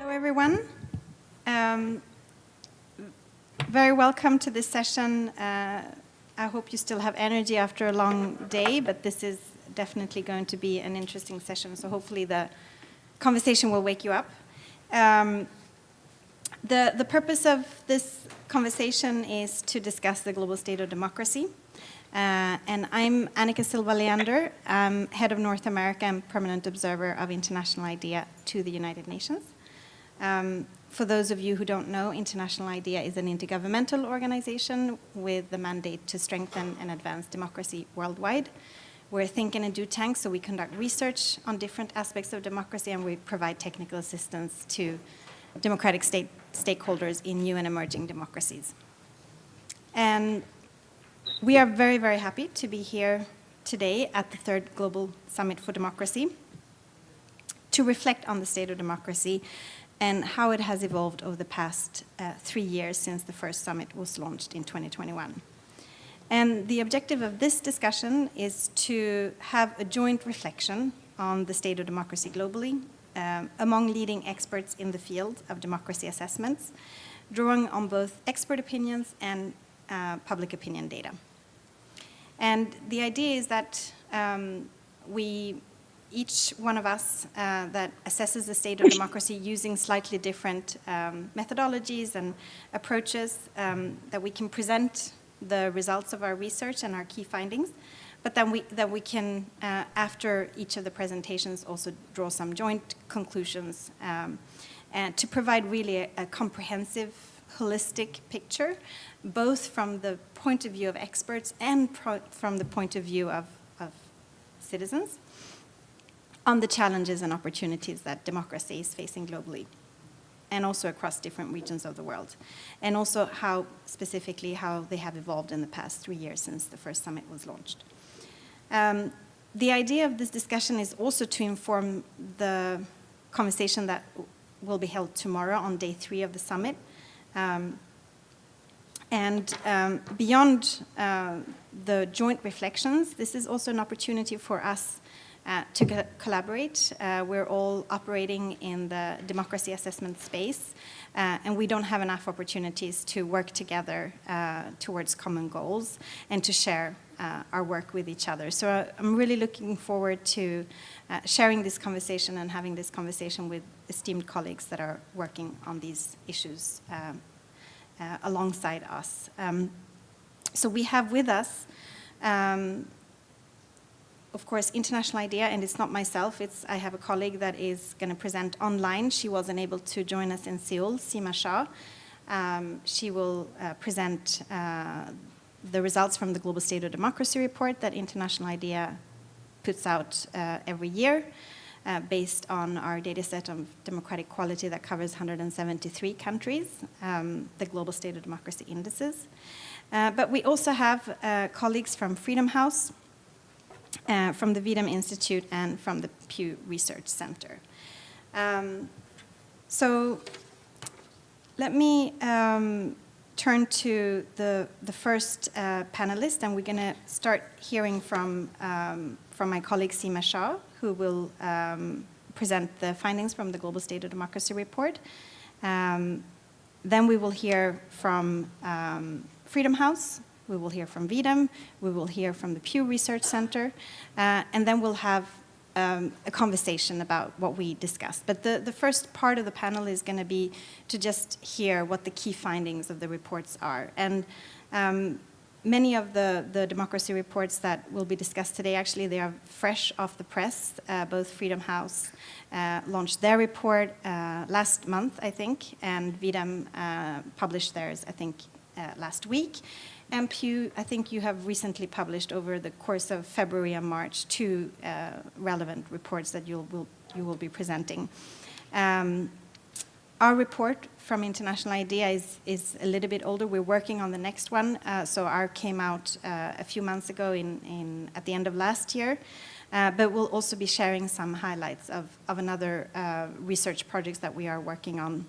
Hello, everyone. Very welcome to this session. I hope you still have energy after a long day, but this is definitely going to be an interesting session, so hopefully the conversation will wake you up. The purpose of this conversation is to discuss the global state of democracy. And I'm Annika Silva-Leander. I'm head of North America and permanent observer of International IDEA to the United Nations. For those of you who don't know, International IDEA is an intergovernmental organization with the mandate to strengthen and advance democracy worldwide. We're a think and a do tank, so we conduct research on different aspects of democracy, and we provide technical assistance to democratic stakeholders in new and emerging democracies. And we are very, very happy to be here today at the third Global Summit for Democracy to reflect on the state of democracy and how it has evolved over the past 3 years since the first summit was launched in 2021. And the objective of this discussion is to have a joint reflection on the state of democracy globally among leading experts in the field of democracy assessments, drawing on both expert opinions and public opinion data. And the idea is that each one of us that assesses the state of democracy using slightly different methodologies and approaches, that we can present the results of our research and our key findings, but then we can, after each of the presentations, also draw some joint conclusions and to provide really a comprehensive, holistic picture, both from the point of view of experts and from the point of view of citizens, on the challenges and opportunities that democracy is facing globally, and also across different regions of the world, and also how they have evolved in the past 3 years since the first summit was launched. The idea of this discussion is also to inform the conversation that will be held tomorrow on day 3 of the summit. Beyond the joint reflections, this is also an opportunity for us to collaborate. We're all operating in the democracy assessment space, and we don't have enough opportunities to work together towards common goals and to share our work with each other. So I'm really looking forward to sharing this conversation and having this conversation with esteemed colleagues that are working on these issues alongside us. So we have with us, of course, International IDEA, and it's not myself, I have a colleague that is going to present online. She wasn't able to join us in Seoul, Seema Shah. She will present the results from the Global State of Democracy report that International IDEA puts out every year, based on our data set of democratic quality that covers 173 countries, the Global State of Democracy indices. But we also have colleagues from Freedom House, from the Vidam Institute, and from the Pew Research Center. So let me turn to the first panelist, and we're going to start hearing from my colleague Seema Shah, who will present the findings from the Global State of Democracy report. Then we will hear from Freedom House, we will hear from Vidam, we will hear from the Pew Research Center, and then we'll have a conversation about what we discussed. But the first part of the panel is going to be to just hear what the key findings of the reports are. And many of the democracy reports that will be discussed today, actually, they are fresh off the press. Both Freedom House launched their report last month, I think, and Vidam published theirs, I think, last week. And Pew, I think you have recently published over the course of February and March 2 relevant reports that you will be presenting. Our report from International IDEA is a little bit older. We're working on the next one. So our came out a few months ago at the end of last year. But we'll also be sharing some highlights of another research projects that we are working on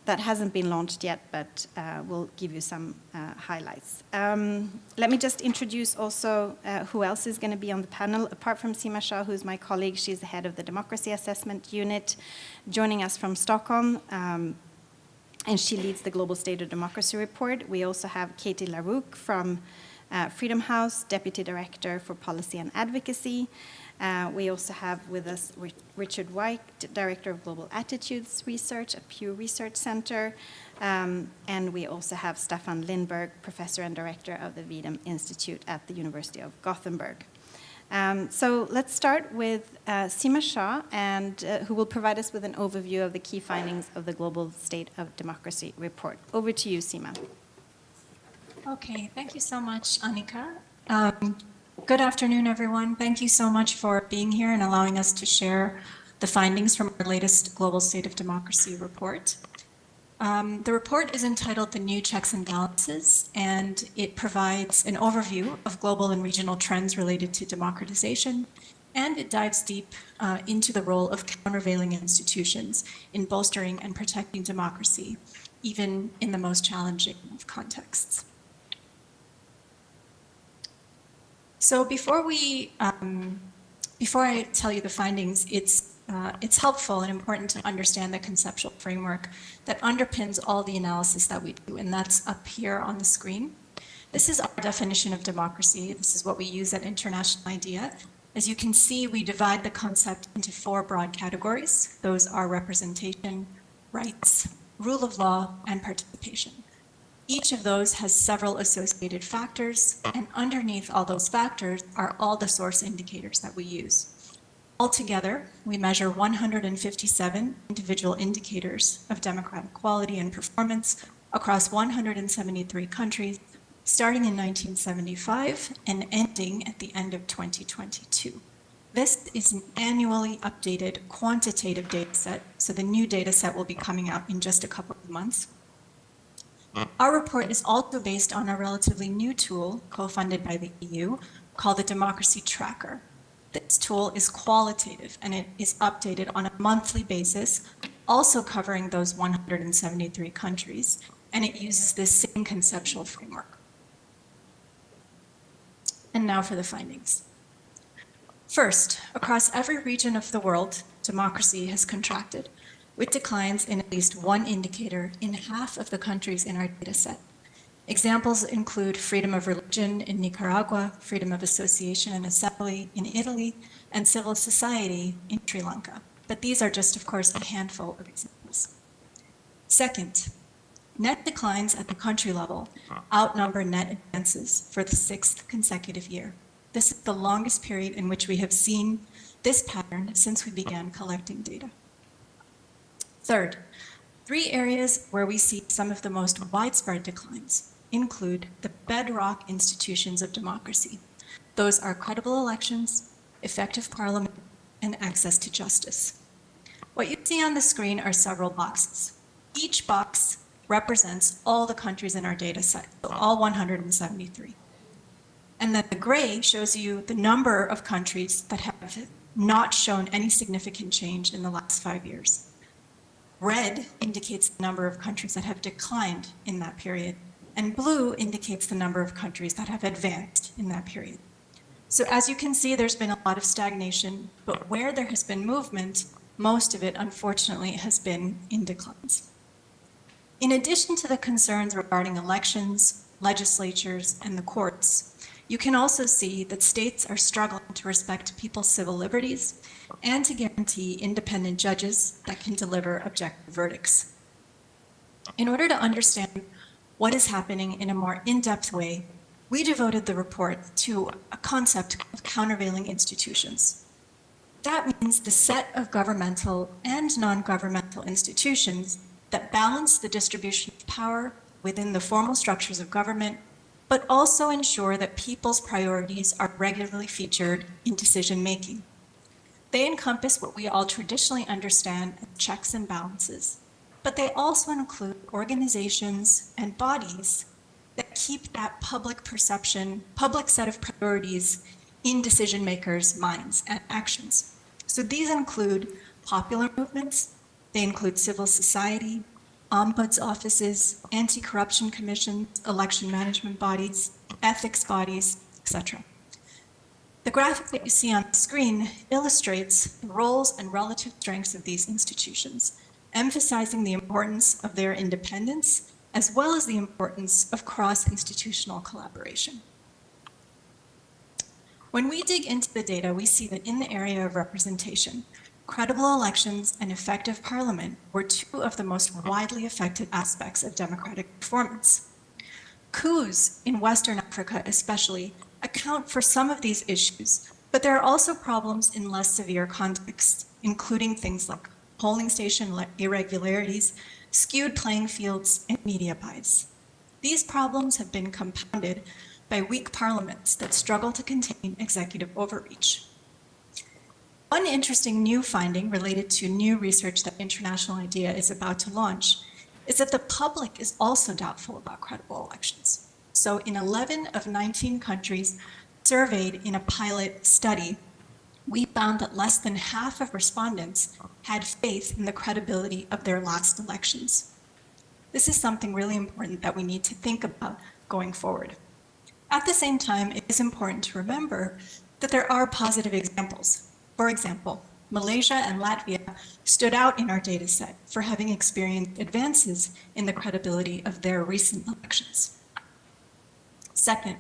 that hasn't been launched yet, but we'll give you some highlights. Let me just introduce also who else is going to be on the panel. Apart from Seema Shah, who's my colleague, she's the head of the Democracy Assessment Unit, joining us from Stockholm, and she leads the Global State of Democracy report. We also have Katie LaRouque from Freedom House, Deputy Director for Policy and Advocacy. We also have with us Richard White, Director of Global Attitudes Research at Pew Research Center. And we also have Staffan Lindberg, Professor and Director of the Wiedemann Institute at the University of Gothenburg. So let's start with Seema Shah, and who will provide us with an overview of the key findings of the Global State of Democracy report. Over to you, Seema. Okay, thank you so much, Annika. Good afternoon, everyone. Thank you so much for being here and allowing us to share the findings from our latest Global State of Democracy report. The report is entitled The New Checks and Balances, and it provides an overview of global and regional trends related to democratization, and it dives deep into the role of countervailing institutions in bolstering and protecting democracy, even in the most challenging of contexts. So before I tell you the findings, it's helpful and important to understand the conceptual framework that underpins all the analysis that we do, and that's up here on the screen. This is our definition of democracy. This is what we use at International IDEA. As you can see, we divide the concept into 4 broad categories. Those are representation, rights, rule of law, and participation. Each of those has several associated factors, and underneath all those factors are all the source indicators that we use. Altogether, we measure 157 individual indicators of democratic quality and performance across 173 countries, starting in 1975 and ending at the end of 2022. This is an annually updated quantitative data set, so the new data set will be coming out in just a couple of months. Our report is also based on a relatively new tool co-funded by the EU called the Democracy Tracker. This tool is qualitative and it is updated on a monthly basis, also covering those 173 countries, and it uses this same conceptual framework. And now for the findings. First, across every region of the world, democracy has contracted, with declines in at least one indicator in half of the countries in our data set. Examples include freedom of religion in Nicaragua, freedom of association and assembly in Italy, and civil society in Sri Lanka. But these are just, of course, a handful of examples. Second, net declines at the country level outnumber net advances for the 6th consecutive year. This is the longest period in which we have seen this pattern since we began collecting data. Third, 3 areas where we see some of the most widespread declines include the bedrock institutions of democracy. Those are credible elections, effective parliament, and access to justice. What you see on the screen are several boxes. Each box represents all the countries in our data set, so all 173. And then the gray shows you the number of countries that have not shown any significant change in the last 5 years. Red indicates the number of countries that have declined in that period, and blue indicates the number of countries that have advanced in that period. So as you can see, there's been a lot of stagnation, but where there has been movement, most of it, unfortunately, has been in declines. In addition to the concerns regarding elections, legislatures, and the courts, you can also see that states are struggling to respect people's civil liberties and to guarantee independent judges that can deliver objective verdicts. In order to understand what is happening in a more in-depth way, we devoted the report to a concept called countervailing institutions. That means the set of governmental and non-governmental institutions that balance the distribution of power within the formal structures of government, but also ensure that people's priorities are regularly featured in decision-making. They encompass what we all traditionally understand as checks and balances, but they also include organizations and bodies that keep that public perception, public set of priorities in decision makers' minds and actions. So these include popular movements, they include civil society, ombuds offices, anti-corruption commissions, election management bodies, ethics bodies, etc. The graphic that you see on the screen illustrates the roles and relative strengths of these institutions, emphasizing the importance of their independence as well as the importance of cross-institutional collaboration. When we dig into the data, we see that in the area of representation, credible elections and effective parliament were two of the most widely affected aspects of democratic performance. Coups in Western Africa especially account for some of these issues, but there are also problems in less severe contexts, including things like polling station irregularities, skewed playing fields, and media bias. These problems have been compounded by weak parliaments that struggle to contain executive overreach. One interesting new finding related to new research that International IDEA is about to launch is that the public is also doubtful about credible elections. So in 11 of 19 countries surveyed in a pilot study, we found that less than half of respondents had faith in the credibility of their last elections. This is something really important that we need to think about going forward. At the same time, it is important to remember that there are positive examples. For example, Malaysia and Latvia stood out in our data set for having experienced advances in the credibility of their recent elections. Second,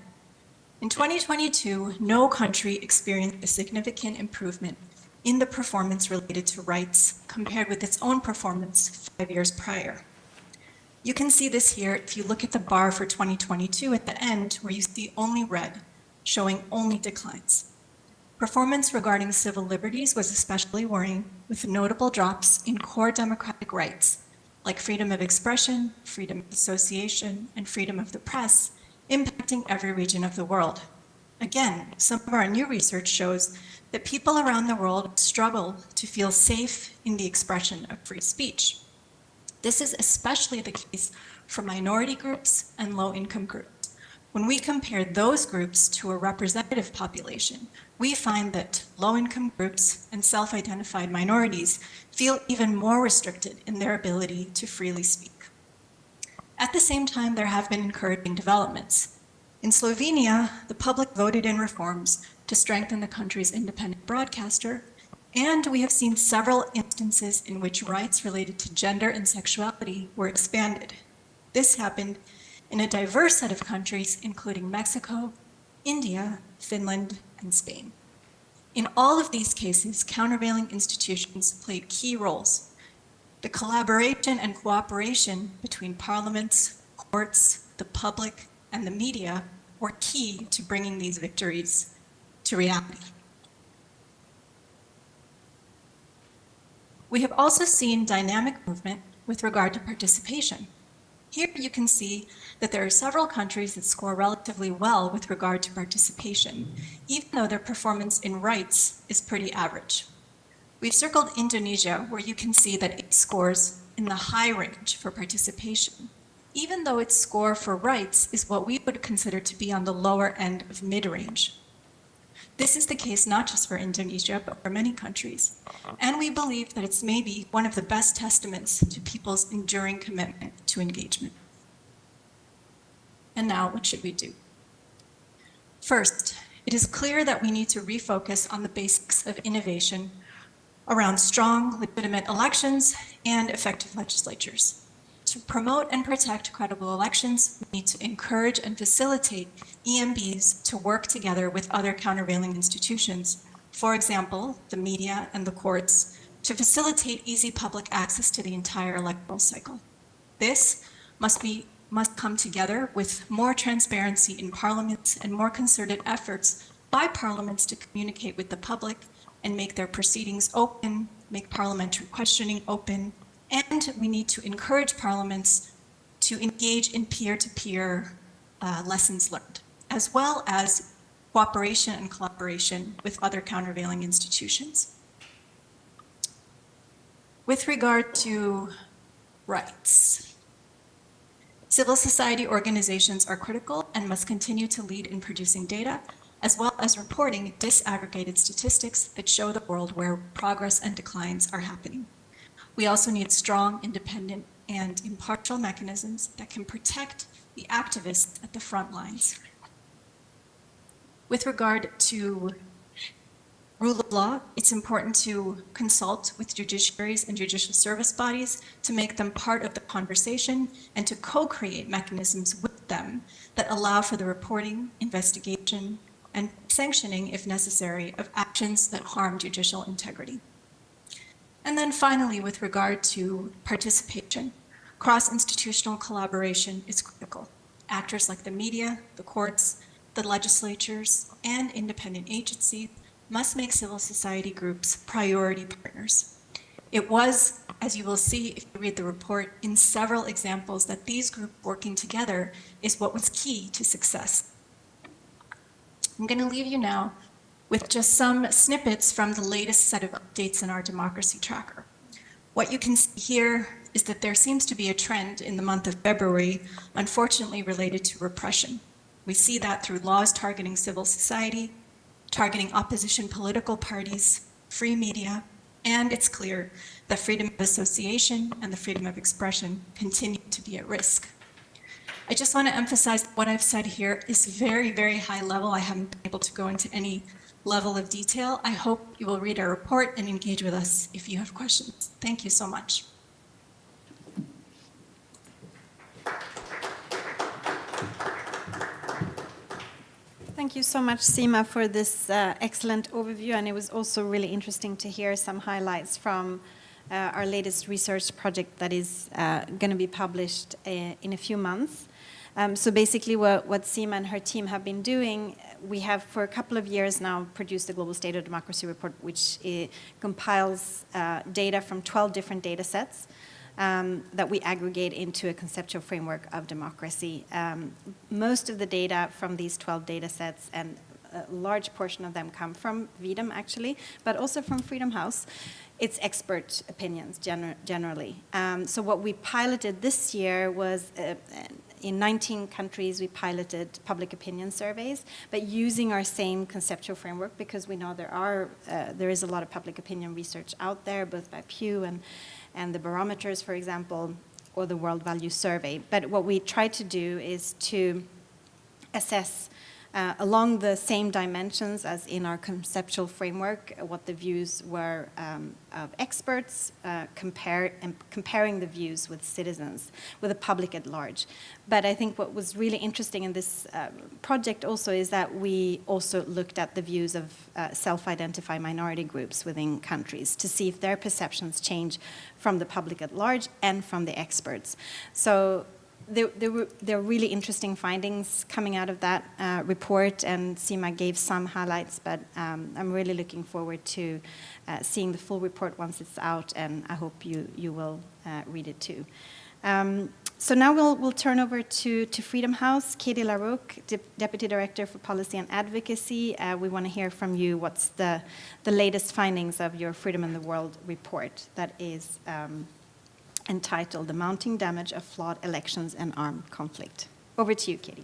in 2022, no country experienced a significant improvement in the performance related to rights compared with its own performance 5 years prior. You can see this here if you look at the bar for 2022 at the end, where you see only red, showing only declines. Performance regarding civil liberties was especially worrying, with notable drops in core democratic rights, like freedom of expression, freedom of association, and freedom of the press, impacting every region of the world. Again, some of our new research shows that people around the world struggle to feel safe in the expression of free speech. This is especially the case for minority groups and low-income groups. When we compare those groups to a representative population, we find that low-income groups and self-identified minorities feel even more restricted in their ability to freely speak. At the same time, there have been encouraging developments. In Slovenia, the public voted in reforms to strengthen the country's independent broadcaster, and we have seen several instances in which rights related to gender and sexuality were expanded. This happened in a diverse set of countries, including Mexico, India, Finland, and Spain. In all of these cases, countervailing institutions played key roles. The collaboration and cooperation between parliaments, courts, the public, and the media were key to bringing these victories to reality. We have also seen dynamic movement with regard to participation. Here you can see that there are several countries that score relatively well with regard to participation, even though their performance in rights is pretty average. We've circled Indonesia, where you can see that it scores in the high range for participation, even though its score for rights is what we would consider to be on the lower end of mid-range. This is the case not just for Indonesia, but for many countries. And we believe that it's maybe one of the best testaments to people's enduring commitment to engagement. And now, what should we do? First, it is clear that we need to refocus on the basics of innovation around strong, legitimate elections and effective legislatures. To promote and protect credible elections, we need to encourage and facilitate EMBs to work together with other countervailing institutions, for example, the media and the courts, to facilitate easy public access to the entire electoral cycle. This must come together with more transparency in parliaments and more concerted efforts by parliaments to communicate with the public and make their proceedings open, make parliamentary questioning open, and we need to encourage parliaments to engage in peer-to-peer lessons learned, as well as cooperation and collaboration with other countervailing institutions. With regard to rights, civil society organizations are critical and must continue to lead in producing data, as well as reporting disaggregated statistics that show the world where progress and declines are happening. We also need strong, independent and impartial mechanisms that can protect the activists at the front lines. With regard to rule of law, it's important to consult with judiciaries and judicial service bodies to make them part of the conversation and to co-create mechanisms with them that allow for the reporting, investigation, and sanctioning, if necessary, of actions that harm judicial integrity. And then finally, with regard to participation, cross-institutional collaboration is critical. Actors like the media, the courts, the legislatures, and independent agencies must make civil society groups priority partners. It was, as you will see if you read the report, in several examples that these groups working together is what was key to success. I'm going to leave you now with just some snippets from the latest set of updates in our democracy tracker. What you can see here is that there seems to be a trend in the month of February, unfortunately related to repression. We see that through laws targeting civil society, targeting opposition political parties, free media, and it's clear that freedom of association and the freedom of expression continue to be at risk. I just want to emphasize that what I've said here is very, very high level. I haven't been able to go into any level of detail. I hope you will read our report and engage with us if you have questions. Thank you so much. Thank you so much, Seema, for this excellent overview, and it was also really interesting to hear some highlights from our latest research project that is going to be published in a few months. So basically what Seema and her team have been doing, we have for a couple of years now produced the Global State of Democracy report, which compiles data from 12 different data sets that we aggregate into a conceptual framework of democracy. Most of the data from these 12 data sets, and a large portion of them come from VDEM actually, but also from Freedom House. It's expert opinions generally. So what we piloted this year was in 19 countries, we piloted public opinion surveys, but using our same conceptual framework because we know there is a lot of public opinion research out there, both by Pew and the barometers, for example, or the World Value Survey. But what we try to do is to assess along the same dimensions as in our conceptual framework, what the views were of experts, comparing the views with citizens, with the public at large. But I think what was really interesting in this project also is that we also looked at the views of self-identified minority groups within countries to see if their perceptions change from the public at large and from the experts. So there are really interesting findings coming out of that report, and Seema gave some highlights, but I'm really looking forward to seeing the full report once it's out, and I hope you will read it too. So now we'll turn over to Freedom House. Katie LaRocque, Deputy Director for Policy and Advocacy. We want to hear from you what's the latest findings of your Freedom in the World report that is entitled The Mounting Damage of Flawed Elections and Armed Conflict. Over to you, Katie.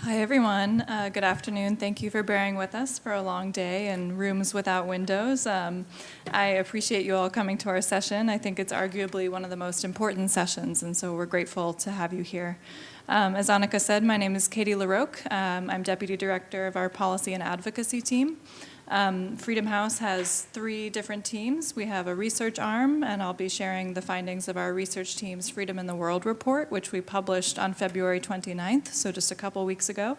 Hi, everyone. Good afternoon. Thank you for bearing with us for a long day and rooms without windows. I appreciate you all coming to our session. I think it's arguably one of the most important sessions, and so we're grateful to have you here. As Annika said, my name is Katie LaRocque. I'm Deputy Director of our Policy and Advocacy team. Freedom House has 3 different teams. We have a research arm, and I'll be sharing the findings of our research team's Freedom in the World report, which we published on February 29th, so just a couple weeks ago.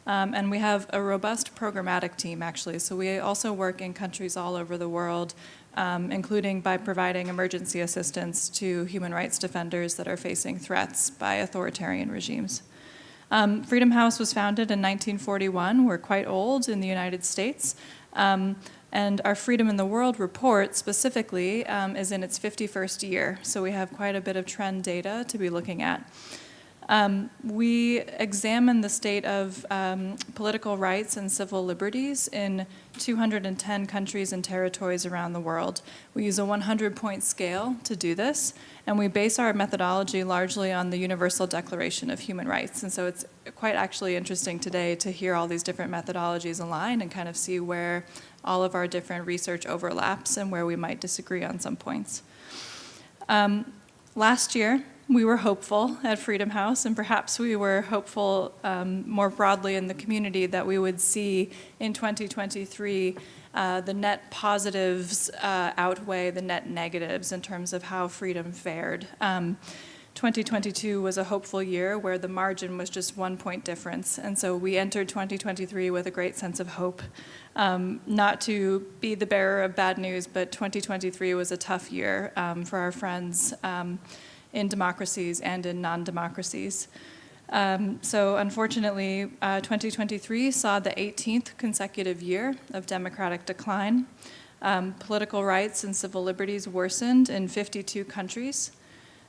And we have a robust programmatic team, actually. So we also work in countries all over the world, including by providing emergency assistance to human rights defenders that are facing threats by authoritarian regimes. Freedom House was founded in 1941. We're quite old in the United States. And our Freedom in the World report specifically is in its 51st year. So we have quite a bit of trend data to be looking at. We examine the state of political rights and civil liberties in 210 countries and territories around the world. We use a 100-point scale to do this, and we base our methodology largely on the Universal Declaration of Human Rights. And so it's quite actually interesting today to hear all these different methodologies align and kind of see where all of our different research overlaps and where we might disagree on some points. Last year, we were hopeful at Freedom House, and perhaps we were hopeful more broadly in the community that we would see in 2023 the net positives outweigh the net negatives in terms of how freedom fared. 2022 was a hopeful year where the margin was just 1 point difference, and so we entered 2023 with a great sense of hope. Not to be the bearer of bad news, but 2023 was a tough year for our friends in democracies and in non-democracies. So unfortunately, 2023 saw the 18th consecutive year of democratic decline. Political rights and civil liberties worsened in 52 countries.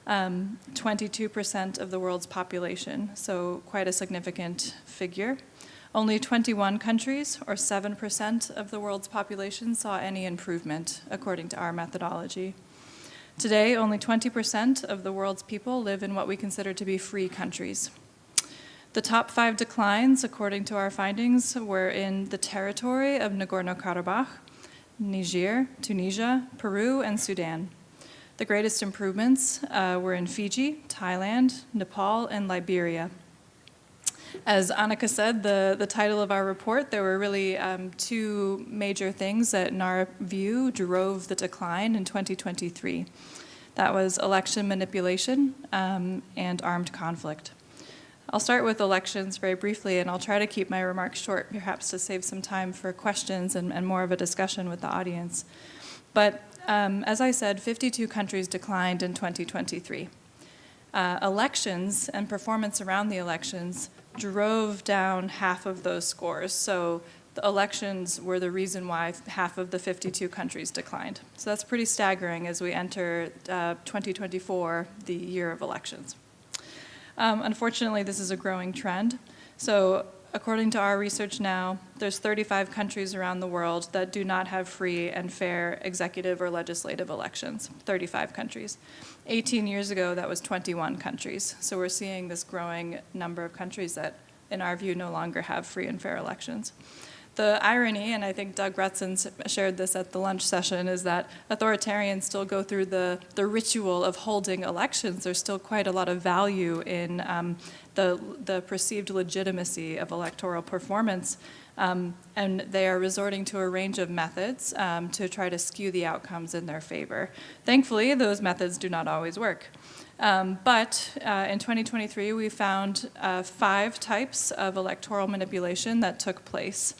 22% of the world's population, so quite a significant figure. Only 21 countries, or 7% of the world's population, saw any improvement, according to our methodology. Today, only 20% of the world's people live in what we consider to be free countries. The top 5 declines, according to our findings, were in the territory of Nagorno-Karabakh, Niger, Tunisia, Peru, and Sudan. The greatest improvements were in Fiji, Thailand, Nepal, and Liberia. As Annika said, the title of our report, there were really 2 major things that, in our view, drove the decline in 2023. That was election manipulation and armed conflict. I'll start with elections very briefly, and I'll try to keep my remarks short, perhaps to save some time for questions and more of a discussion with the audience. But as I said, 52 countries declined in 2023. Elections and performance around the elections drove down half of those scores. So the elections were the reason why half of the 52 countries declined. So that's pretty staggering as we enter 2024, the year of elections. Unfortunately, this is a growing trend. So according to our research now, there's 35 countries around the world that do not have free and fair executive or legislative elections, 35 countries. 18 years ago, that was 21 countries. So we're seeing this growing number of countries that, in our view, no longer have free and fair elections. The irony, and I think Doug Rutzen shared this at the lunch session, is that authoritarians still go through the ritual of holding elections. There's still quite a lot of value in the perceived legitimacy of electoral performance, and they are resorting to a range of methods to try to skew the outcomes in their favor. Thankfully, those methods do not always work. But in 2023, we found 5 types of electoral manipulation that took place.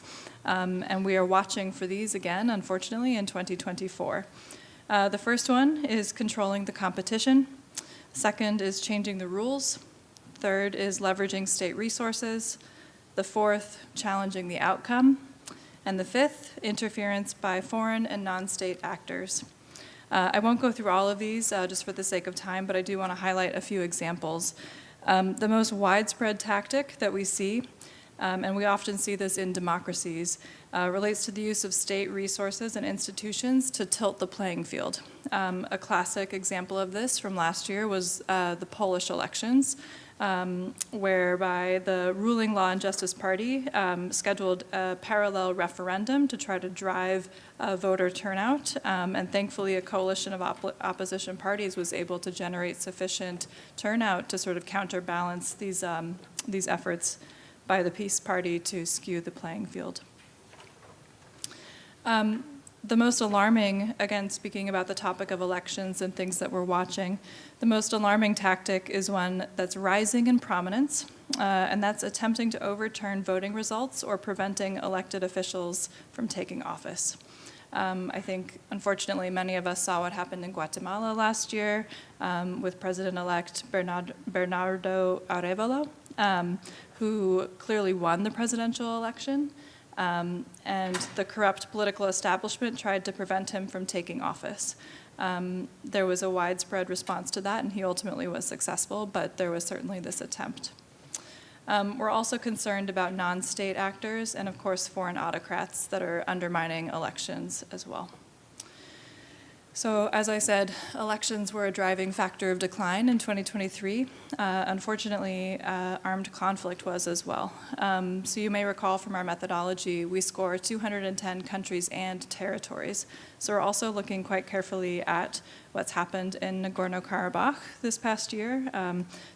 And we are watching for these again, unfortunately, in 2024. The first one is controlling the competition. Second is changing the rules. Third is leveraging state resources. The fourth, challenging the outcome. And the fifth, interference by foreign and non-state actors. I won't go through all of these just for the sake of time, but I do want to highlight a few examples. The most widespread tactic that we see, and we often see this in democracies, relates to the use of state resources and institutions to tilt the playing field. A classic example of this from last year was the Polish elections, whereby the ruling Law and Justice Party scheduled a parallel referendum to try to drive voter turnout, and thankfully a coalition of opposition parties was able to generate sufficient turnout to sort of counterbalance these efforts by the Peace Party to skew the playing field. The most alarming, again, speaking about the topic of elections and things that we're watching, the most alarming tactic is one that's rising in prominence, and that's attempting to overturn voting results or preventing elected officials from taking office. I think, unfortunately, many of us saw what happened in Guatemala last year with President-elect Bernardo Arevalo, who clearly won the presidential election. And the corrupt political establishment tried to prevent him from taking office. There was a widespread response to that, and he ultimately was successful, but there was certainly this attempt. We're also concerned about non-state actors and, of course, foreign autocrats that are undermining elections as well. So as I said, elections were a driving factor of decline in 2023. Unfortunately, armed conflict was as well. So you may recall from our methodology, we score 210 countries and territories. So we're also looking quite carefully at what's happened in Nagorno-Karabakh this past year.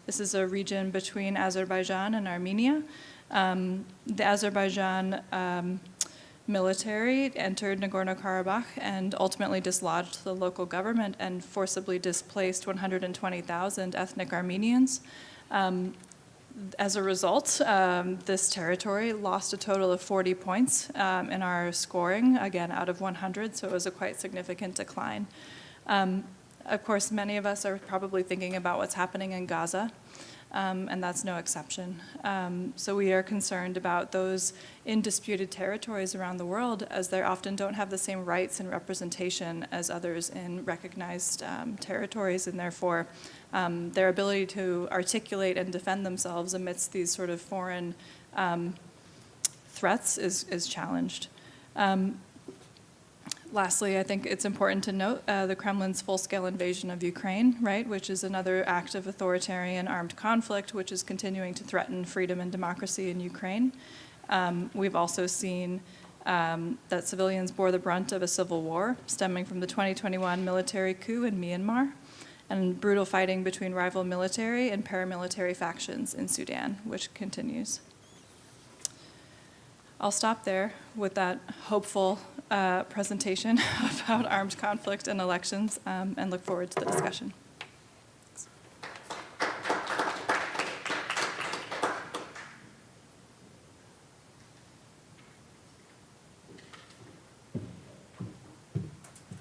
This is a region between Azerbaijan and Armenia. The Azerbaijan military entered Nagorno-Karabakh and ultimately dislodged the local government and forcibly displaced 120,000 ethnic Armenians. As a result, this territory lost a total of 40 points in our scoring, again, out of 100, so it was a quite significant decline. Of course, many of us are probably thinking about what's happening in Gaza. And that's no exception. So we are concerned about those in disputed territories around the world, as they often don't have the same rights and representation as others in recognized territories, and therefore their ability to articulate and defend themselves amidst these sort of foreign threats is challenged. Lastly, I think it's important to note the Kremlin's full-scale invasion of Ukraine, right, which is another act of authoritarian armed conflict, which is continuing to threaten freedom and democracy in Ukraine. We've also seen that civilians bore the brunt of a civil war stemming from the 2021 military coup in Myanmar and brutal fighting between rival military and paramilitary factions in Sudan, which continues. I'll stop there with that hopeful presentation about armed conflict and elections and look forward to the discussion.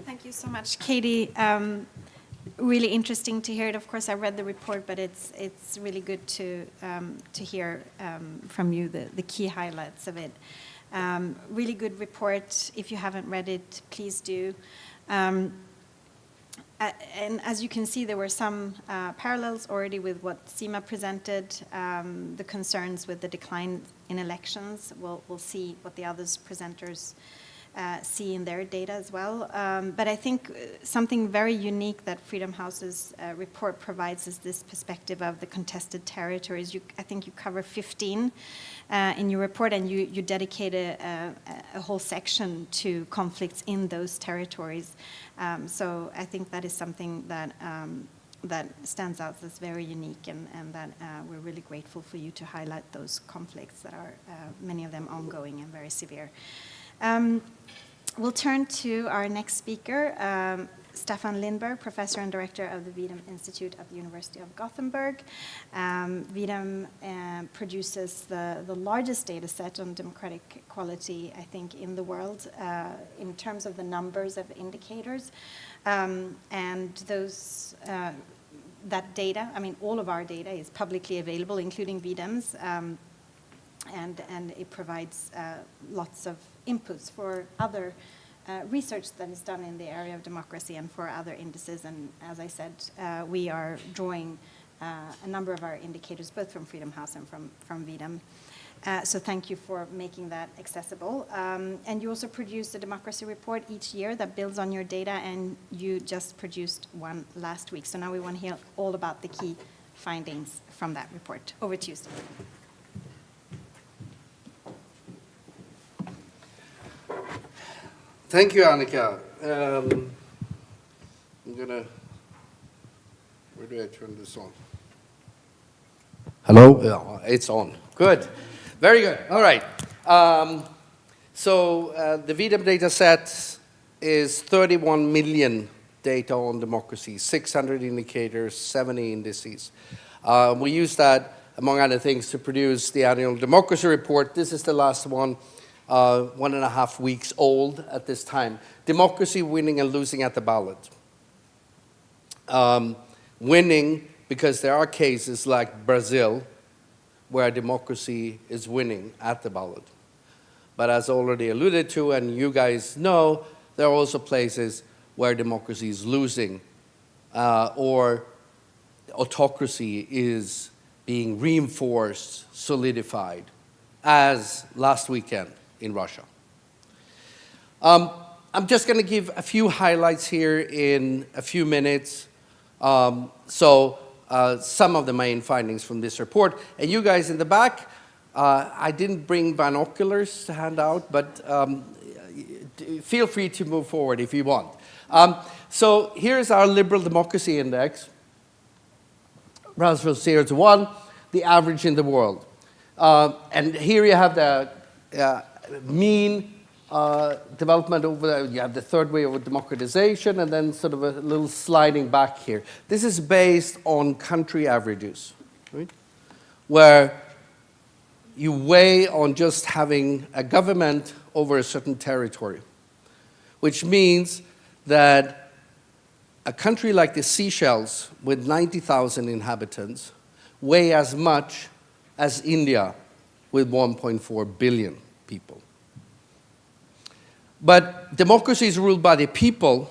Thank you so much, Katie. Really interesting to hear it. Of course, I read the report, but it's really good to hear from you the key highlights of it. Really good report. If you haven't read it, please do. And as you can see, there were some parallels already with what Seema presented, the concerns with the decline in elections. We'll see what the others presenters see in their data as well. But I think something very unique that Freedom House's report provides is this perspective of the contested territories. I think you cover 15 in your report, and you dedicate a whole section to conflicts in those territories. So I think that is something that that stands out as very unique, and that we're really grateful for you to highlight those conflicts that are, many of them ongoing and very severe. We'll turn to our next speaker, Stefan Lindberg, Professor and Director of the Wiedemann Institute at the University of Gothenburg. Wiedemann produces the largest data set on democratic quality, I think, in the world in terms of the numbers of indicators. And those, that data, I mean, all of our data is publicly available, including Wiedemann's. And it provides lots of inputs for other research that is done in the area of democracy and for other indices. And as I said, we are drawing a number of our indicators, both from Freedom House and from Wiedemann. So thank you for making that accessible. And you also produce a democracy report each year that builds on your data, and you just produced one last week. So now we want to hear all about the key findings from that report. Over to you, Stefan. Thank you, Annika. I'm gonna, where do I turn this on? Hello? Yeah, it's on. Good. Very good. All right. The Wiedemann data set is 31 million data on democracy, 600 indicators, 70 indices. We use that, among other things, to produce the annual democracy report. This is the last one. 1.5 weeks old at this time. Democracy winning and losing at the ballot. Winning because there are cases like Brazil where democracy is winning at the ballot. But as already alluded to, and you guys know, there are also places where democracy is losing or autocracy is being reinforced, solidified, as last weekend in Russia. I'm just going to give a few highlights here in a few minutes. Some of the main findings from this report. And you guys in the back, I didn't bring binoculars to hand out, but feel free to move forward if you want. So here's our liberal democracy index, runs from 0 to 1, the average in the world. And here you have the mean development over there. You have the third wave of democratization, and then sort of a little sliding back here. This is based on country averages, right? Where you weigh on just having a government over a certain territory, which means that a country like the Seychelles, with 90,000 inhabitants, weigh as much as India, with 1.4 billion people. But democracy is ruled by the people,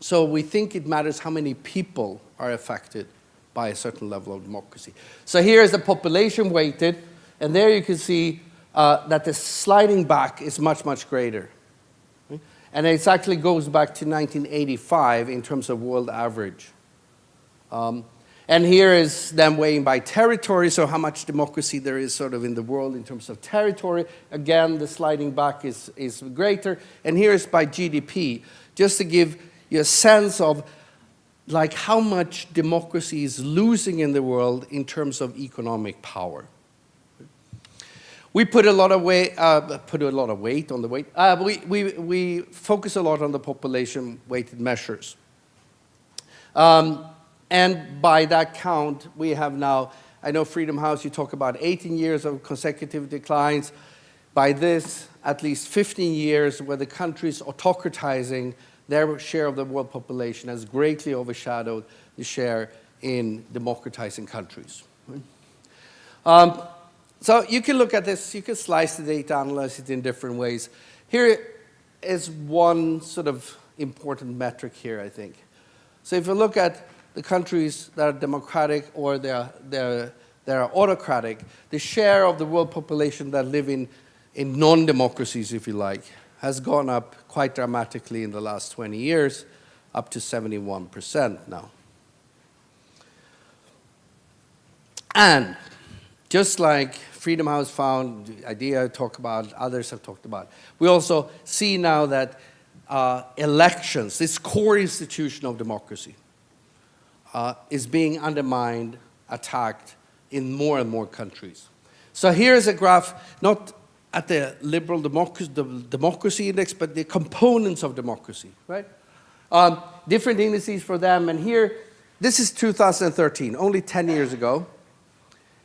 so we think it matters how many people are affected by a certain level of democracy. So here is the population weighted, and there you can see that the sliding back is much, much greater. And it actually goes back to 1985 in terms of world average. And here is them weighing by territory, so how much democracy there is sort of in the world in terms of territory. Again, the sliding back is greater. And here is by GDP, just to give you a sense of like how much democracy is losing in the world in terms of economic power. We put a lot of weight on the weight. We focus a lot on the population-weighted measures. And by that count, we have now, I know Freedom House, you talk about 18 years of consecutive declines. By this, at least 15 years where the countries autocratizing their share of the world population has greatly overshadowed the share in democratizing countries. So you can look at this, you can slice the data, analyze it in different ways. Here is one sort of important metric here, I think. So if you look at the countries that are democratic or they're autocratic, the share of the world population that live in non-democracies, if you like, has gone up quite dramatically in the last 20 years, up to 71% now. And just like Freedom House found, the idea I talk about, others have talked about, we also see now that elections, this core institution of democracy, is being undermined, attacked in more and more countries. So here's a graph, not at the liberal democracy index, but the components of democracy, right? Different indices for them, and here, this is 2013, only 10 years ago.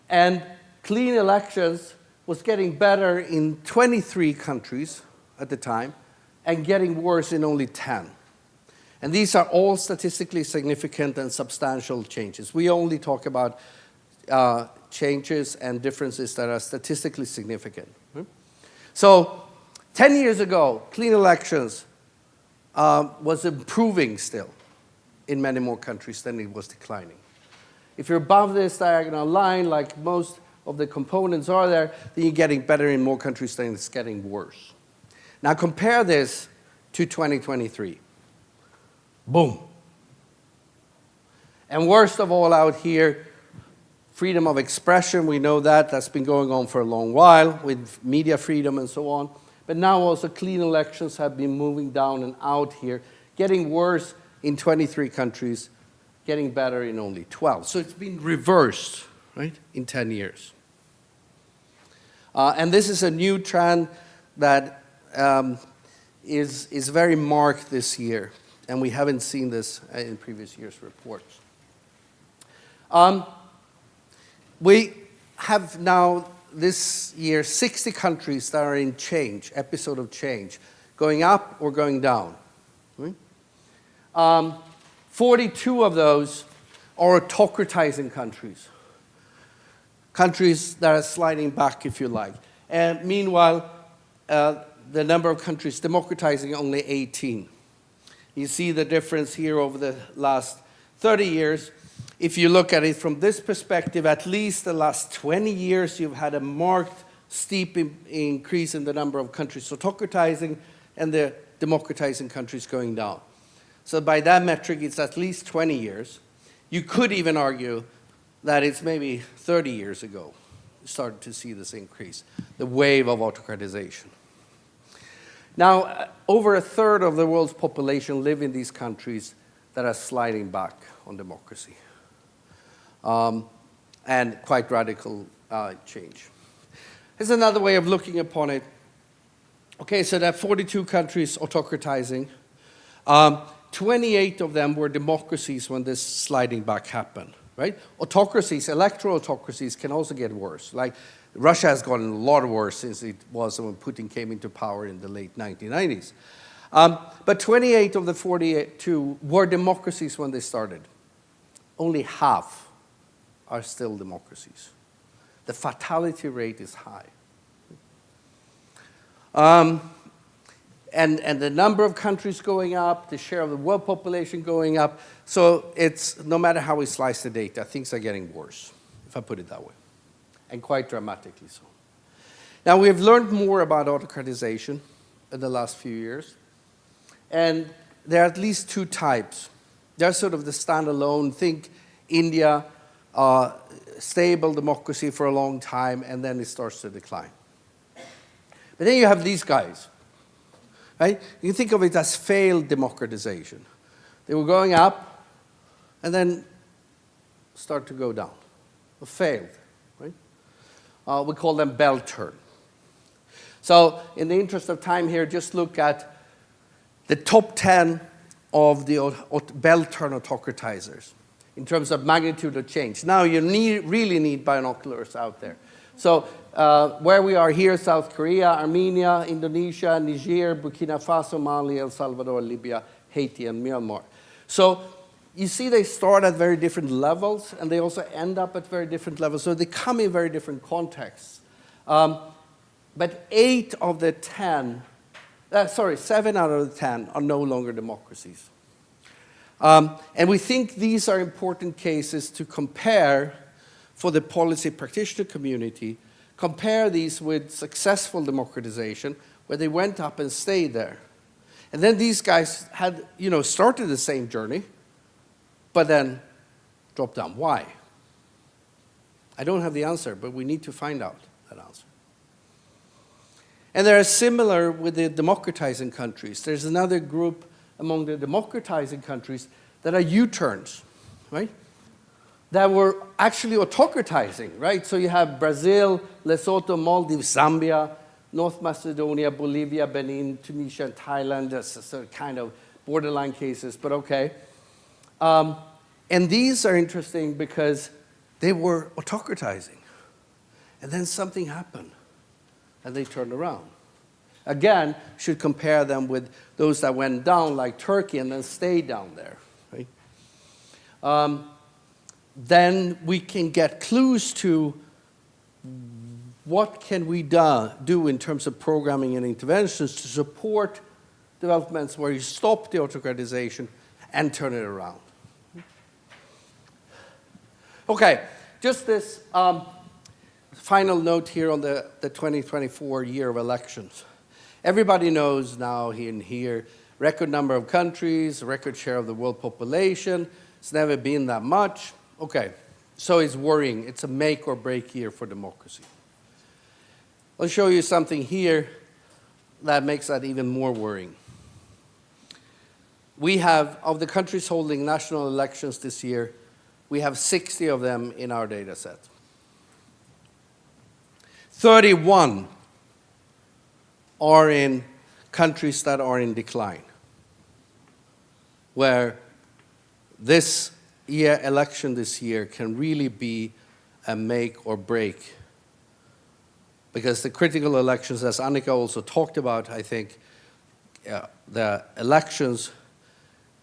And clean elections was getting better in 23 countries at the time, and getting worse in only 10. And these are all statistically significant and substantial changes. We only talk about changes and differences that are statistically significant. So 10 years ago, clean elections was improving still in many more countries than it was declining. If you're above this diagonal line, like most of the components are there, then you're getting better in more countries than it's getting worse. Now compare this to 2023. Boom. And worst of all out here, freedom of expression, we know that. That's been going on for a long while with media freedom and so on. But now also clean elections have been moving down and out here, getting worse in 23 countries, getting better in only 12. So it's been reversed, right, in 10 years. And this is a new trend that is very marked this year. And we haven't seen this in previous years' reports. We have now, this year, 60 countries that are in change, episode of change, going up or going down. 42 of those are autocratizing countries. Countries that are sliding back, if you like. And meanwhile, the number of countries democratizing, only 18. You see the difference here over the last 30 years. If you look at it from this perspective, at least the last 20 years, you've had a marked, steep increase in the number of countries autocratizing, and the democratizing countries going down. So by that metric, it's at least 20 years. You could even argue that it's maybe 30 years ago we started to see this increase, the wave of autocratization. Now, over a third of the world's population live in these countries that are sliding back on democracy, and quite radical change. Here's another way of looking upon it. Okay, so there are 42 countries autocratizing. 28 of them were democracies when this sliding back happened, right? Autocracies, electoral autocracies can also get worse. Like Russia has gotten a lot worse since it was when Putin came into power in the late 1990s. But 28 of the 42 were democracies when they started. Only half are still democracies. The fatality rate is high. And the number of countries going up, the share of the world population going up. So it's, no matter how we slice the data, things are getting worse, if I put it that way, and quite dramatically so. Now, we have learned more about autocratization in the last few years, and there are at least two types. They're sort of the standalone, think India, stable democracy for a long time, and then it starts to decline. But then you have these guys. Right? You think of it as failed democratization. They were going up and then start to go down. Or failed. Right? We call them bell turn. So in the interest of time here, just look at the top 10 of the bell turn autocratizers in terms of magnitude of change. Now you really need binoculars out there. So where we are here, South Korea, Armenia, Indonesia, Niger, Burkina Faso, Mali, El Salvador, Libya, Haiti, and Myanmar. So you see they start at very different levels, and they also end up at very different levels. So they come in very different contexts. But 7 out of the 10 are no longer democracies. And we think these are important cases to compare for the policy practitioner community, compare these with successful democratization, where they went up and stayed there. And then these guys had, started the same journey, but then dropped down. Why? I don't have the answer, but we need to find out that answer. And they are similar with the democratizing countries. There's another group among the democratizing countries that are U-turns, right? That were actually autocratizing, right? So you have Brazil, Lesotho, Maldives, Zambia, North Macedonia, Bolivia, Benin, Tunisia, and Thailand. That's kind of borderline cases, but okay. And these are interesting because they were autocratizing. And then something happened, and they turned around. Again, should compare them with those that went down, like Turkey, and then stayed down there, right? Then we can get clues to what can we do in terms of programming and interventions to support developments where you stop the autocratization and turn it around. Okay, just this final note here on the 2024 year of elections. Everybody knows now here, record number of countries, record share of the world population. It's never been that much. Okay, so it's worrying. It's a make or break year for democracy. I'll show you something here that makes that even more worrying. We have, of the countries holding national elections this year, we have 60 of them in our data set. 31 are in countries that are in decline, where this election this year can really be a make or break. Because the critical elections, as Annika also talked about, I think, the elections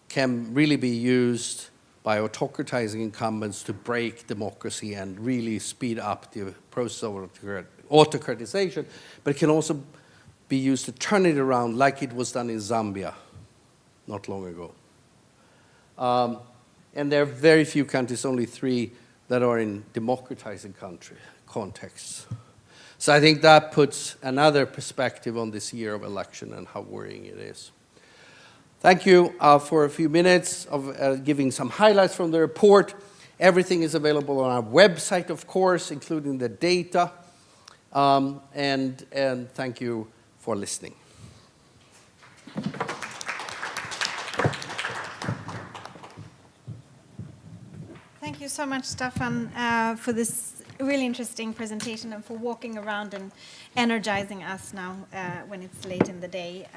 can really be used by autocratizing incumbents to break democracy and really speed up the process of autocratization, but it can also be used to turn it around like it was done in Zambia not long ago. And there are very few countries, only 3, that are in democratizing contexts. So I think that puts another perspective on this year of election and how worrying it is. Thank you for a few minutes of giving some highlights from the report. Everything is available on our website, of course, including the data. And thank you for listening. Thank you so much, Stefan, for this really interesting presentation and for walking around and energizing us now when it's late in the day.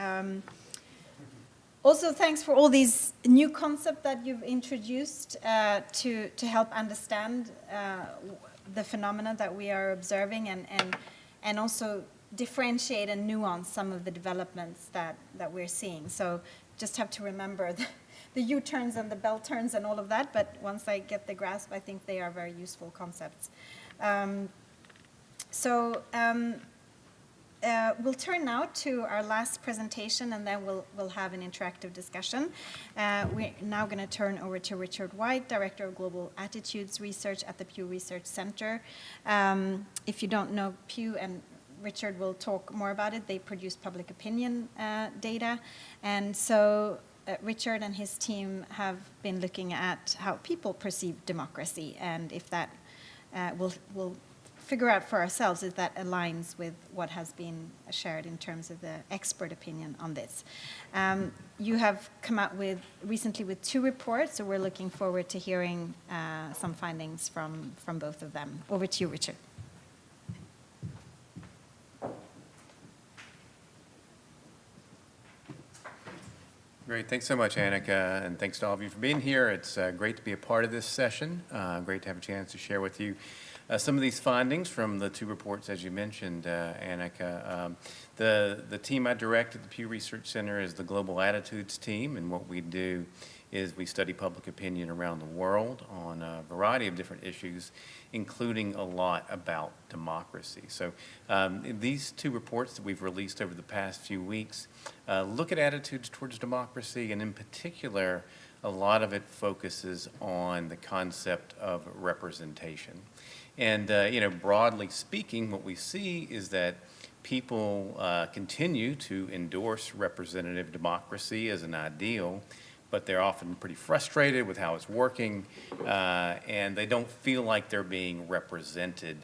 Also, thanks for all these new concepts that you've introduced to help understand the phenomena that we are observing and also differentiate and nuance some of the developments that we're seeing. So just have to remember the U-turns and the bell turns and all of that, but once I get the grasp, I think they are very useful concepts. We'll turn now to our last presentation, and then we'll have an interactive discussion. We're now going to turn over to Richard White, Director of Global Attitudes Research at the Pew Research Center. If you don't know Pew, and Richard will talk more about it, they produce public opinion data. And so Richard and his team have been looking at how people perceive democracy, and if that we'll figure out for ourselves if that aligns with what has been shared in terms of the expert opinion on this. You have come out recently with 2 reports, so we're looking forward to hearing some findings from both of them. Over to you, Richard. Great. Thanks so much, Annika, and thanks to all of you for being here. It's great to be a part of this session. Great to have a chance to share with you some of these findings from the 2 reports, as you mentioned, Annika. The team I direct at the Pew Research Center is the Global Attitudes team, and what we do is we study public opinion around the world on a variety of different issues, including a lot about democracy. So these 2 reports that we've released over the past few weeks look at attitudes towards democracy, and in particular, a lot of it focuses on the concept of representation. And broadly speaking, what we see is that people continue to endorse representative democracy as an ideal, but they're often pretty frustrated with how it's working, and they don't feel like they're being represented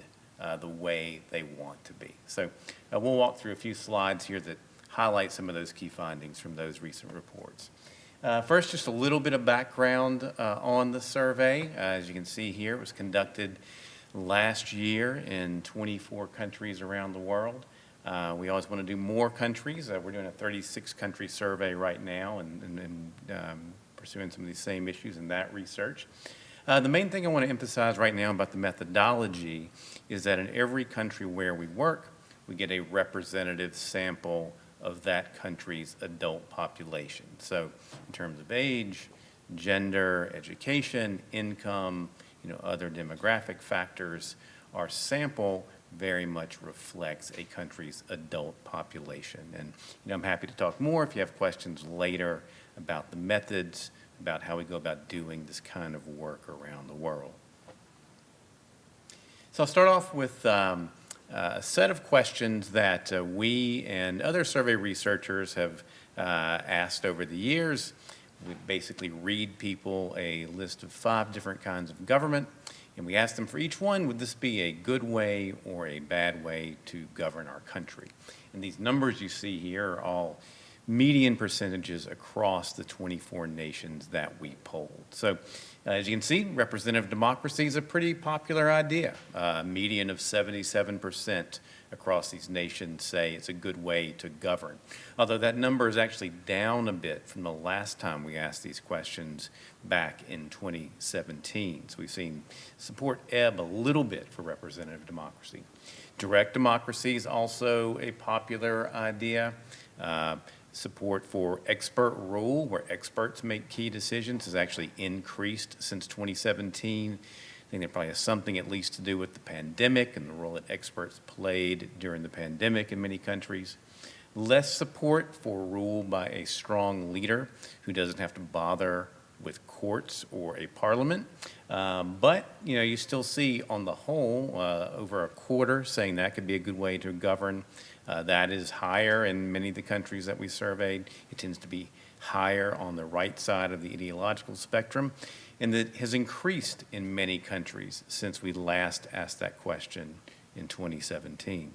the way they want to be. So we'll walk through a few slides here that highlight some of those key findings from those recent reports. First, just a little bit of background on the survey. As you can see here, it was conducted last year in 24 countries around the world. We always want to do more countries. We're doing a 36-country survey right now and pursuing some of these same issues in that research. The main thing I want to emphasize right now about the methodology is that in every country where we work, we get a representative sample of that country's adult population. So in terms of age, gender, education, income, other demographic factors, our sample very much reflects a country's adult population. And I'm happy to talk more if you have questions later about the methods, about how we go about doing this kind of work around the world. So I'll start off with a set of questions that we and other survey researchers have asked over the years. We basically read people a list of 5 different kinds of government, and we ask them for each one, would this be a good way or a bad way to govern our country? And these numbers you see here are all median percentages across the 24 nations that we polled. So as you can see, representative democracy is a pretty popular idea. A median of 77% across these nations say it's a good way to govern. Although that number is actually down a bit from the last time we asked these questions back in 2017. So we've seen support ebb a little bit for representative democracy. Direct democracy is also a popular idea. Support for expert rule, where experts make key decisions, has actually increased since 2017. I think that probably has something at least to do with the pandemic and the role that experts played during the pandemic in many countries. Less support for rule by a strong leader who doesn't have to bother with courts or a parliament. But you still see on the whole over a quarter saying that could be a good way to govern. That is higher in many of the countries that we surveyed. It tends to be higher on the right side of the ideological spectrum, and that has increased in many countries since we last asked that question in 2017.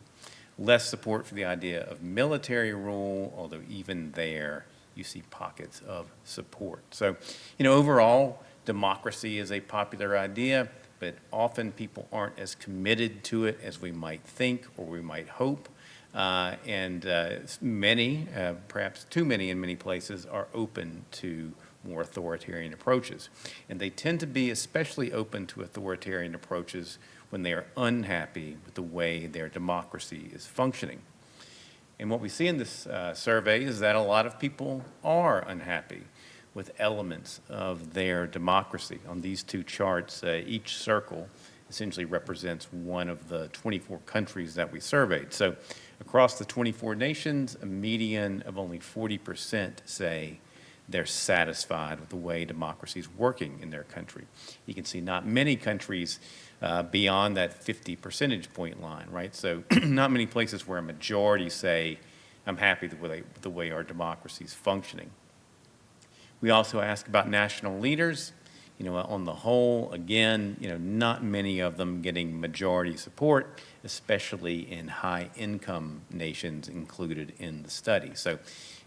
Less support for the idea of military rule, although even there you see pockets of support. So, overall, democracy is a popular idea, but often people aren't as committed to it as we might think or we might hope. Many, perhaps too many in many places, are open to more authoritarian approaches. And they tend to be especially open to authoritarian approaches when they are unhappy with the way their democracy is functioning. And what we see in this survey is that a lot of people are unhappy with elements of their democracy. On these two charts, each circle essentially represents one of the 24 countries that we surveyed. So across the 24 nations, a median of only 40% say they're satisfied with the way democracy is working in their country. You can see not many countries beyond that 50 percentage point line, right? So not many places where a majority say, I'm happy with the way our democracy is functioning. We also ask about national leaders. On the whole, again, not many of them getting majority support, especially in high-income nations included in the study. So,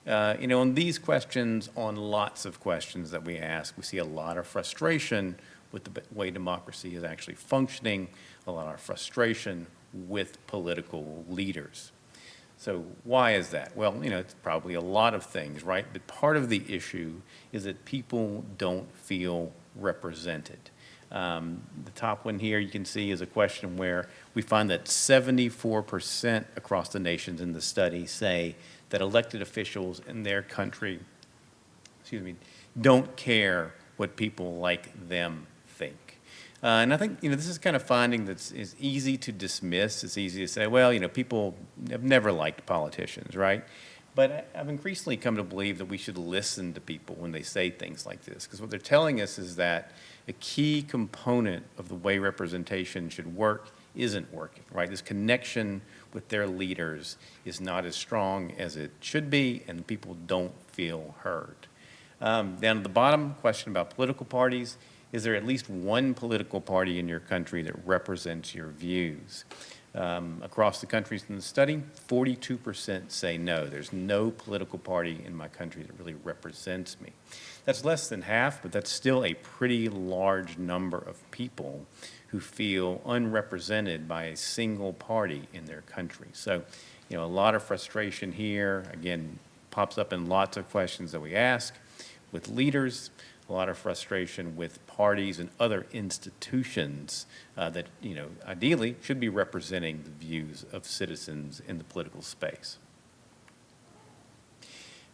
on these questions, on lots of questions that we ask, we see a lot of frustration with the way democracy is actually functioning, a lot of frustration with political leaders. So why is that? Well, it's probably a lot of things, right? But part of the issue is that people don't feel represented. The top one here you can see is a question where we find that 74% across the nations in the study say that elected officials in their country, don't care what people like them think. And I think, this is kind of finding that is easy to dismiss. It's easy to say, well, people have never liked politicians, right? But I've increasingly come to believe that we should listen to people when they say things like this, because what they're telling us is that a key component of the way representation should work isn't working, right? This connection with their leaders is not as strong as it should be, and people don't feel heard. Down at the bottom, question about political parties. Is there at least one political party in your country that represents your views? Across the countries in the study, 42% say no. There's no political party in my country that really represents me. That's less than half, but that's still a pretty large number of people who feel unrepresented by a single party in their country. So, a lot of frustration here, again, pops up in lots of questions that we ask with leaders. A lot of frustration with parties and other institutions that, ideally should be representing the views of citizens in the political space.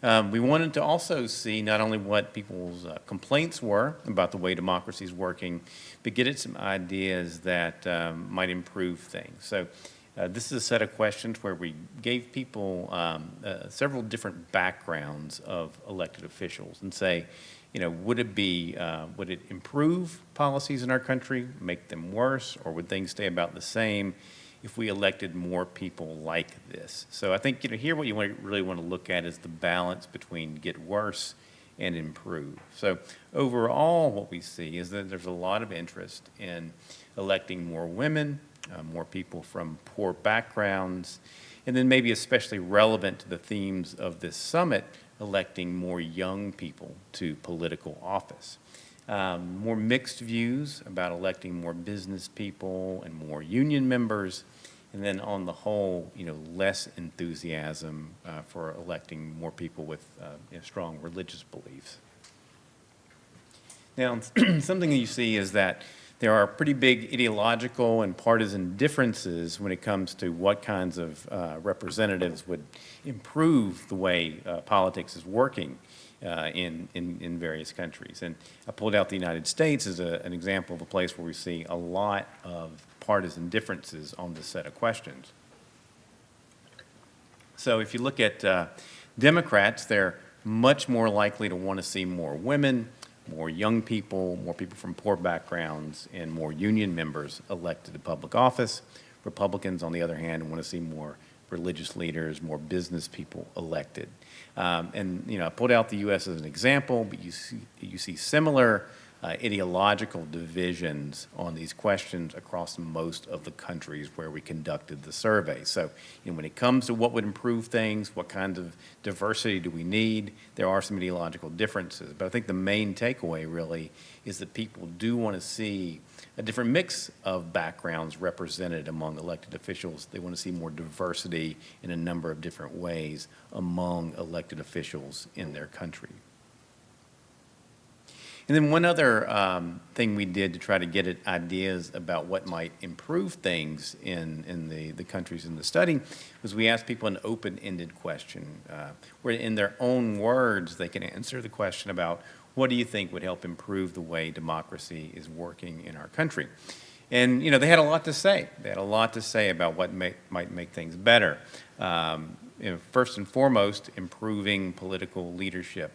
We wanted to also see not only what people's complaints were about the way democracy is working, but get at some ideas that might improve things. So this is a set of questions where we gave people several different backgrounds of elected officials and say, would it improve policies in our country, make them worse, or would things stay about the same if we elected more people like this? So I think, here what you really want to look at is the balance between get worse and improve. So overall, what we see is that there's a lot of interest in electing more women, more people from poor backgrounds, and then maybe especially relevant to the themes of this summit, electing more young people to political office. More mixed views about electing more business people and more union members, and then on the whole, less enthusiasm for electing more people with strong religious beliefs. Now, something that you see is that there are pretty big ideological and partisan differences when it comes to what kinds of representatives would improve the way politics is working in various countries. And I pulled out the United States as an example of a place where we see a lot of partisan differences on this set of questions. So if you look at Democrats, they're much more likely to want to see more women, more young people, more people from poor backgrounds, and more union members elected to public office. Republicans, on the other hand, want to see more religious leaders, more business people elected. And I pulled out the U.S. as an example, but you see similar ideological divisions on these questions across most of the countries where we conducted the survey. So, when it comes to what would improve things, what kinds of diversity do we need, there are some ideological differences. But I think the main takeaway really is that people do want to see a different mix of backgrounds represented among elected officials. They want to see more diversity in a number of different ways among elected officials in their country. And then one other thing we did to try to get at ideas about what might improve things in the countries in the study was we asked people an open-ended question where in their own words they can answer the question about what do you think would help improve the way democracy is working in our country. And they had a lot to say. They had a lot to say about what might make things better. First and foremost, improving political leadership.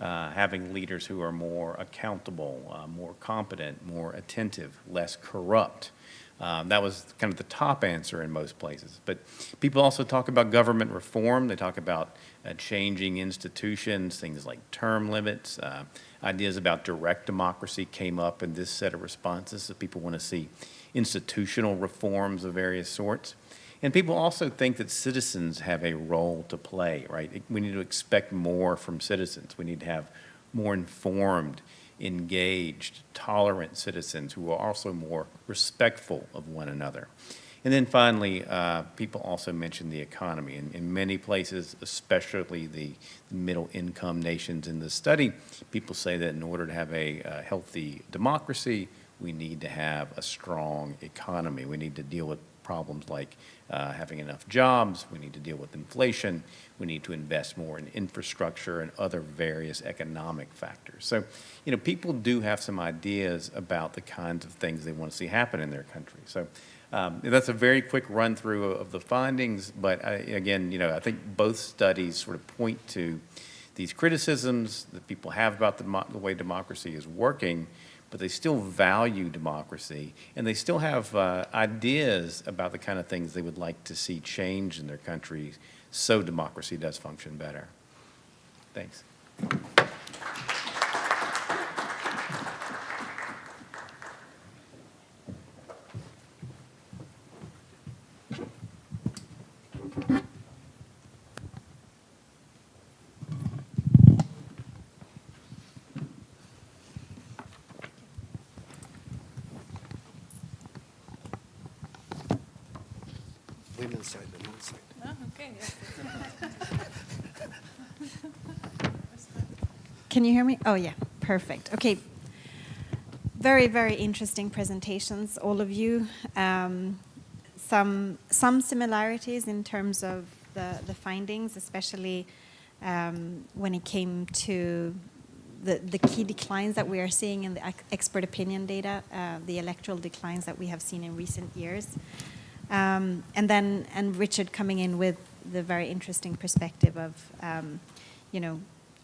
Having leaders who are more accountable, more competent, more attentive, less corrupt. That was kind of the top answer in most places. But people also talk about government reform. They talk about changing institutions, things like term limits. Ideas about direct democracy came up in this set of responses. So people want to see institutional reforms of various sorts. And people also think that citizens have a role to play, right? We need to expect more from citizens. We need to have more informed, engaged, tolerant citizens who are also more respectful of one another. And then finally, people also mention the economy. In many places, especially the middle-income nations in the study, people say that in order to have a healthy democracy, we need to have a strong economy. We need to deal with problems like having enough jobs, we need to deal with inflation, we need to invest more in infrastructure and other various economic factors. So, people do have some ideas about the kinds of things they want to see happen in their country. So that's a very quick run through of the findings, but again, I think both studies sort of point to these criticisms that people have about the way democracy is working, but they still value democracy, and they still have ideas about the kind of things they would like to see change in their countries so democracy does function better. Thanks. Women's side and men's side. Oh, okay. Can you hear me? Oh, yeah, perfect. Okay. Very, very interesting presentations, all of you. Some similarities in terms of the findings, especially when it came to the key declines that we are seeing in the expert opinion data, the electoral declines that we have seen in recent years. And Richard coming in with the very interesting perspective of,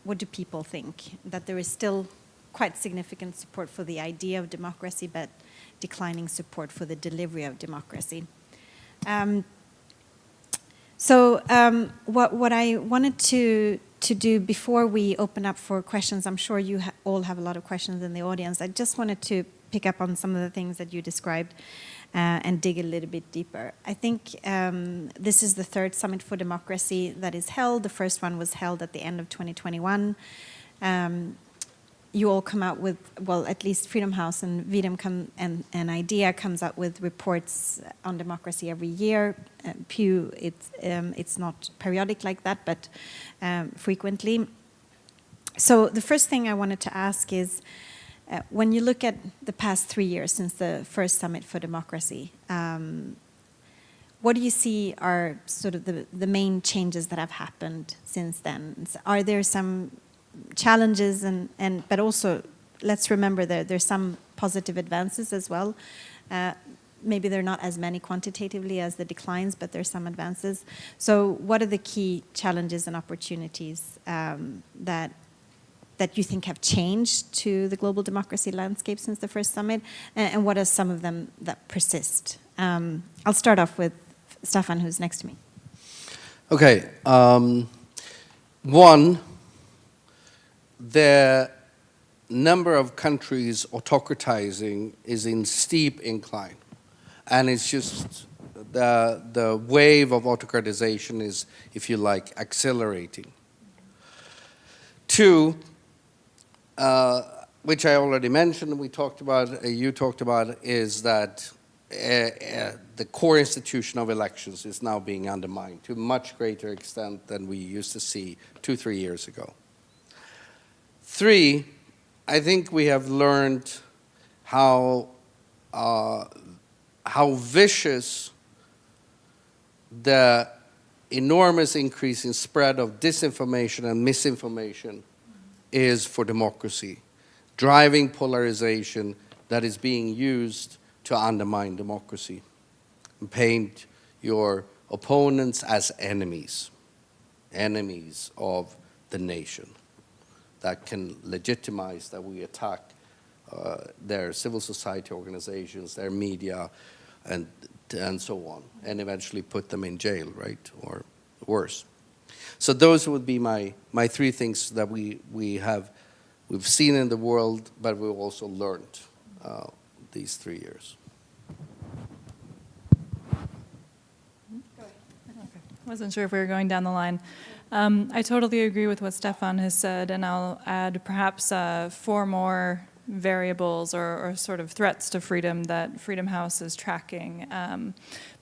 what do people think? That there is still quite significant support for the idea of democracy, but declining support for the delivery of democracy. What I wanted to do before we open up for questions, I'm sure you all have a lot of questions in the audience. I just wanted to pick up on some of the things that you described and dig a little bit deeper. I think this is the third Summit for Democracy that is held. The first one was held at the end of 2021. You all come out with, well, at least Freedom House and VDM and IDEA comes out with reports on democracy every year. Pew, it's not periodic like that, but frequently. So the first thing I wanted to ask is, when you look at the past 3 years since the first Summit for Democracy, what do you see are sort of the main changes that have happened since then? Are there some challenges but also let's remember that there's some positive advances as well. Maybe they're not as many quantitatively as the declines, but there's some advances. So what are the key challenges and opportunities that you think have changed to the global democracy landscape since the first summit, and what are some of them that persist? I'll start off with Staffan, who's next to me. Okay. One, the number of countries autocratizing is in steep incline. And it's just the wave of autocratization is, if you like, accelerating. Two, which I already mentioned, we talked about, you talked about, is that the core institution of elections is now being undermined to a much greater extent than we used to see 2-3 years ago. Three, I think we have learned how vicious the enormous increase in spread of disinformation and misinformation is for democracy, driving polarization that is being used to undermine democracy and paint your opponents as enemies of the nation that can legitimize that we attack their civil society organizations, their media, and so on, and eventually put them in jail, right, or worse. So those would be my three things that we've seen in the world, but we've also learned these 3 years. Wasn't sure if we were going down the line. I totally agree with what Stefan has said, and I'll add perhaps 4 more variables or sort of threats to freedom that Freedom House is tracking,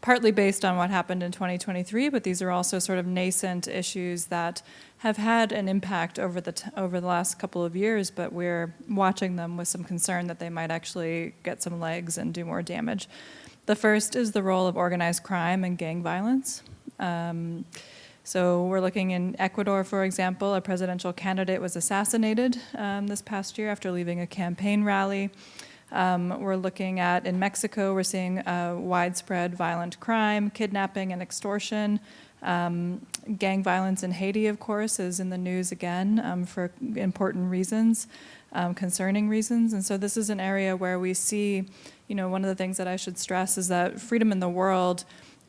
partly based on what happened in 2023, but these are also sort of nascent issues that have had an impact over the last couple of years, but we're watching them with some concern that they might actually get some legs and do more damage. The first is the role of organized crime and gang violence. So we're looking in Ecuador, for example, a presidential candidate was assassinated this past year after leaving a campaign rally. We're looking at, in Mexico, we're seeing widespread violent crime, kidnapping and extortion. Gang violence in Haiti, of course, is in the news again for important reasons, concerning reasons. And so this is an area where we see, one of the things that I should stress is that freedom in the world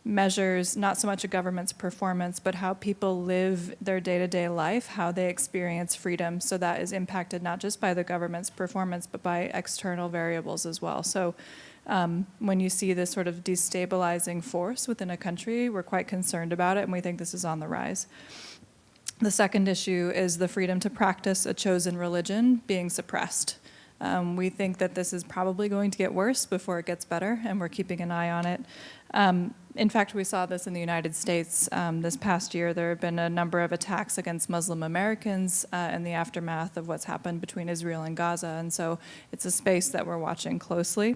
measures not so much a government's performance, but how people live their day-to-day life, how they experience freedom. So that is impacted not just by the government's performance, but by external variables as well. So when you see this sort of destabilizing force within a country, we're quite concerned about it, and we think this is on the rise. The second issue is the freedom to practice a chosen religion being suppressed. We think that this is probably going to get worse before it gets better, and we're keeping an eye on it. In fact, we saw this in the United States this past year. There have been a number of attacks against Muslim Americans in the aftermath of what's happened between Israel and Gaza, and so it's a space that we're watching closely.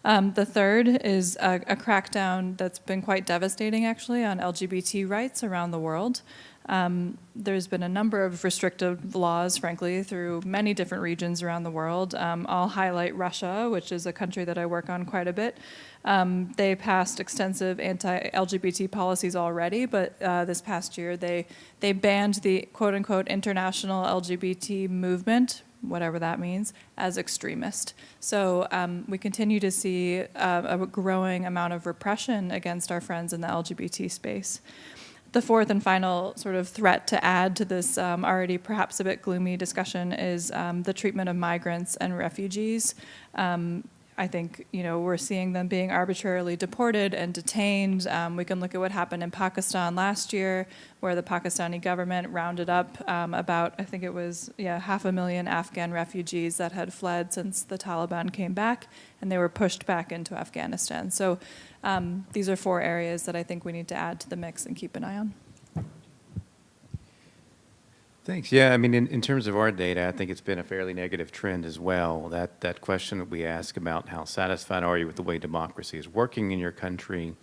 The third is a crackdown that's been quite devastating, actually, on LGBT rights around the world. There's been a number of restrictive laws, frankly, through many different regions around the world. I'll highlight Russia, which is a country that I work on quite a bit. They passed extensive anti-LGBT policies already, but this past year they banned the quote-unquote international LGBT movement, whatever that means, as extremist. So we continue to see a growing amount of repression against our friends in the LGBT space. The fourth and final sort of threat to add to this already perhaps a bit gloomy discussion is the treatment of migrants and refugees. I think, we're seeing them being arbitrarily deported and detained. We can look at what happened in Pakistan last year, where the Pakistani government rounded up about, I think it was, 500,000 Afghan refugees that had fled since the Taliban came back, and they were pushed back into Afghanistan. So these are 4 areas that I think we need to add to the mix and keep an eye on. Thanks. Yeah, I mean, in terms of our data, I think it's been a fairly negative trend as well. That question that we ask about how satisfied are you with the way democracy is working in your country,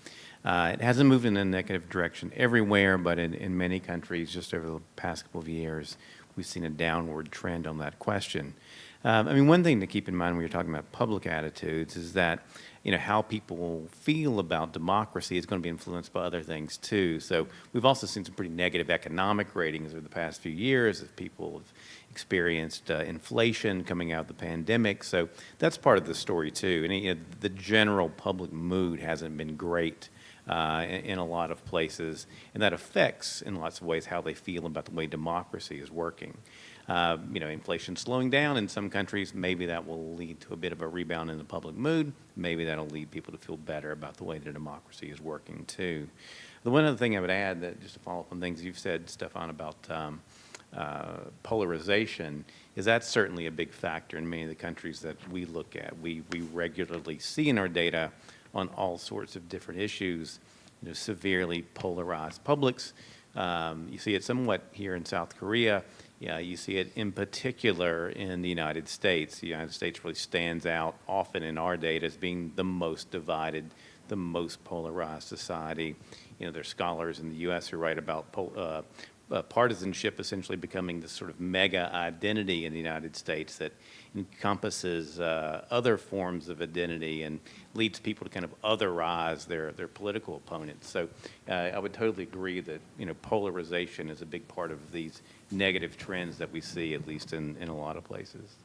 it hasn't moved in a negative direction everywhere, but in many countries, just over the past couple of years, we've seen a downward trend on that question. I mean, one thing to keep in mind when you're talking about public attitudes is that, how people feel about democracy is going to be influenced by other things too. So we've also seen some pretty negative economic ratings over the past few years as people have experienced inflation coming out of the pandemic. So that's part of the story too. And the general public mood hasn't been great in a lot of places, and that affects, in lots of ways, how they feel about the way democracy is working. Inflation slowing down in some countries, maybe that will lead to a bit of a rebound in the public mood. Maybe that'll lead people to feel better about the way their democracy is working, too. The one other thing I would add, that just to follow up on things you've said, Stefan, about polarization, is that's certainly a big factor in many of the countries that we look at. We regularly see in our data on all sorts of different issues, severely polarized publics. You see it somewhat here in South Korea. Yeah, you see it in particular in the United States. The United States really stands out often in our data as being the most divided, the most polarized society. There's scholars in the U.S. who write about partisanship essentially becoming this sort of mega identity in the United States that encompasses other forms of identity and leads people to kind of otherize their political opponents. So I would totally agree that polarization is a big part of these negative trends that we see, at least in a lot of places.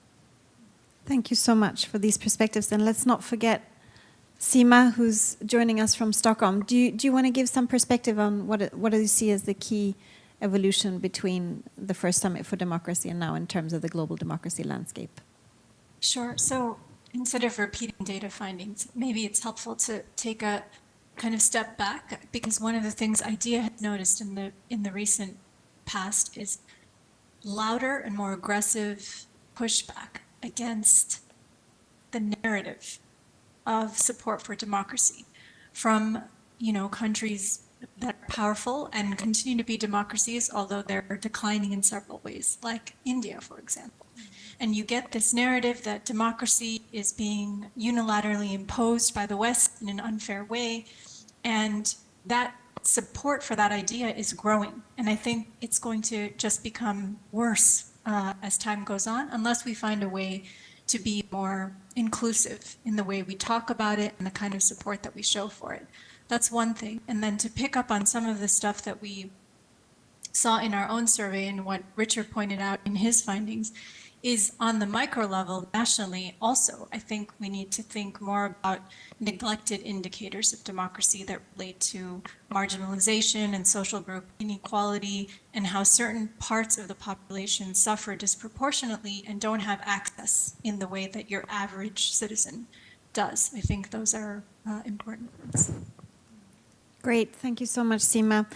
Thank you so much for these perspectives. And let's not forget Sima, who's joining us from Stockholm. Do you want to give some perspective on what do you see as the key evolution between the first Summit for Democracy and now in terms of the global democracy landscape? Sure. So instead of repeating data findings, maybe it's helpful to take a kind of step back, because one of the things IDEA has noticed in the recent past is louder and more aggressive pushback against the narrative of support for democracy from countries that are powerful and continue to be democracies, although they're declining in several ways, like India, for example. And you get this narrative that democracy is being unilaterally imposed by the West in an unfair way, and that support for that idea is growing. And I think it's going to just become worse as time goes on, unless we find a way to be more inclusive in the way we talk about it and the kind of support that we show for it. That's one thing. And then to pick up on some of the stuff that we saw in our own survey and what Richard pointed out in his findings is on the micro level nationally also. I think we need to think more about neglected indicators of democracy that relate to marginalization and social group inequality and how certain parts of the population suffer disproportionately and don't have access in the way that your average citizen does. I think those are important ones. Great. Thank you so much, Sima.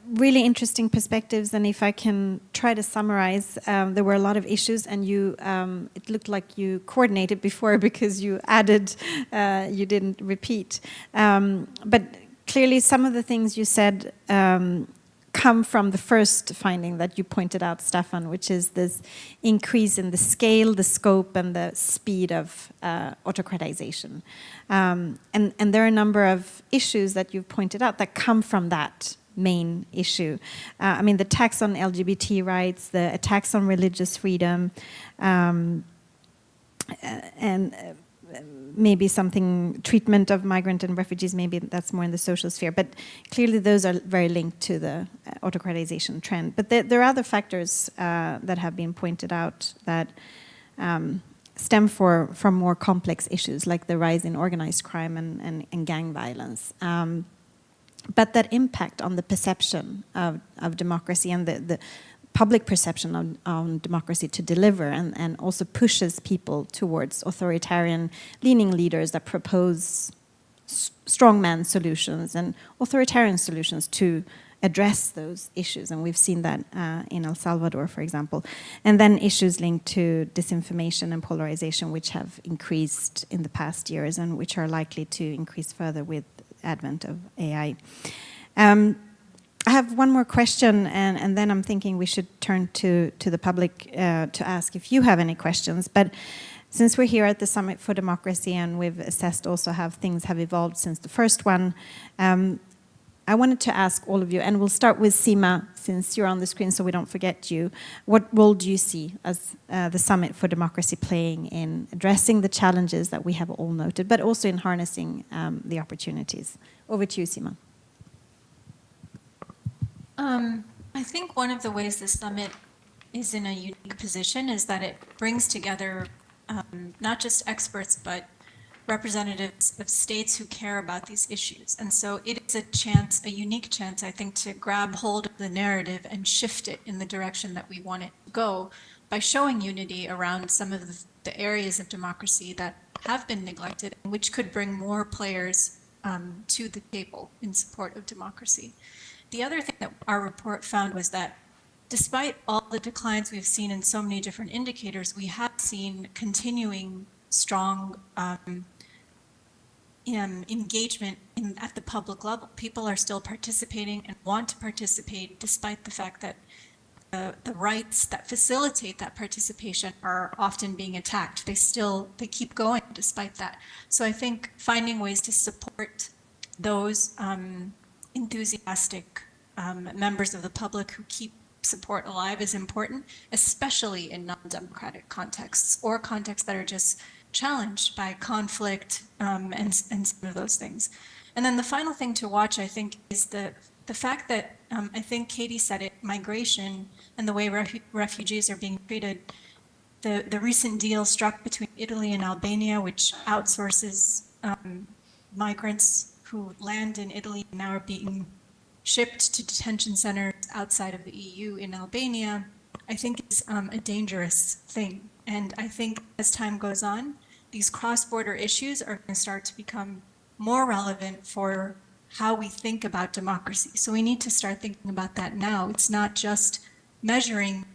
Really interesting perspectives, and if I can try to summarize, there were a lot of issues, and it looked like you coordinated before because you added, you didn't repeat. But clearly some of the things you said come from the first finding that you pointed out, Stefan, which is this increase in the scale, the scope, and the speed of autocratization. And there are a number of issues that you've pointed out that come from that main issue. The attacks on LGBT rights, the attacks on religious freedom, and maybe something, treatment of migrant and refugees, maybe that's more in the social sphere. But clearly those are very linked to the autocratization trend. But there are other factors that have been pointed out that stem from more complex issues, like the rise in organized crime and gang violence. But that impact on the perception of democracy and the public perception on democracy to deliver, and also pushes people towards authoritarian-leaning leaders that propose strongman solutions and authoritarian solutions to address those issues. And we've seen that in El Salvador, for example. And then issues linked to disinformation and polarization, which have increased in the past years and which are likely to increase further with advent of AI. I have one more question, and then I'm thinking we should turn to the public to ask if you have any questions. But since we're here at the Summit for Democracy and we've assessed also how things have evolved since the first one, I wanted to ask all of you, and we'll start with Sima, since you're on the screen so we don't forget you. What role do you see as the Summit for Democracy playing in addressing the challenges that we have all noted, but also in harnessing the opportunities? Over to you, Sima. I think one of the ways the summit is in a unique position is that it brings together not just experts, but representatives of states who care about these issues. And so it is a chance, a unique chance, I think, to grab hold of the narrative and shift it in the direction that we want it to go by showing unity around some of the areas of democracy that have been neglected and which could bring more players to the table in support of democracy. The other thing that our report found was that despite all the declines we've seen in so many different indicators, we have seen continuing strong engagement at the public level. People are still participating and want to participate despite the fact that the rights that facilitate that participation are often being attacked. They keep going despite that. So I think finding ways to support those enthusiastic members of the public who keep support alive is important, especially in non-democratic contexts or contexts that are just challenged by conflict and some of those things. And then the final thing to watch, I think, is the fact that, I think Katie said it, migration and the way refugees are being treated. The recent deal struck between Italy and Albania, which outsources migrants who land in Italy and now are being shipped to detention centers outside of the EU in Albania, I think is a dangerous thing. And I think as time goes on, these cross-border issues are going to start to become more relevant for how we think about democracy. So we need to start thinking about that now. It's not just measuring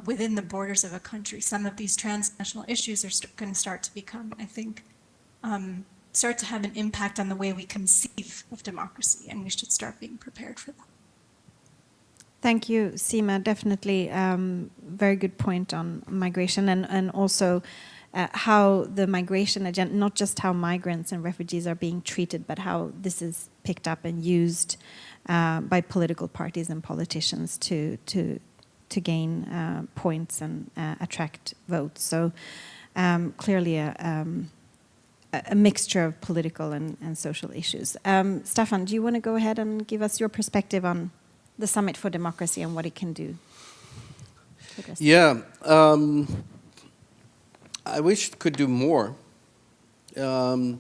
within the borders of a country. Some of these transnational issues are going to start to become, I think, start to have an impact on the way we conceive of democracy, and we should start being prepared for that. Thank you, Seema. Definitely very good point on migration and also how the migration agenda, not just how migrants and refugees are being treated, but how this is picked up and used by political parties and politicians to gain points and attract votes. So clearly a mixture of political and social issues. Staffan, do you want to go ahead and give us your perspective on the Summit for Democracy and what it can do? Yeah, I wish it could do more. I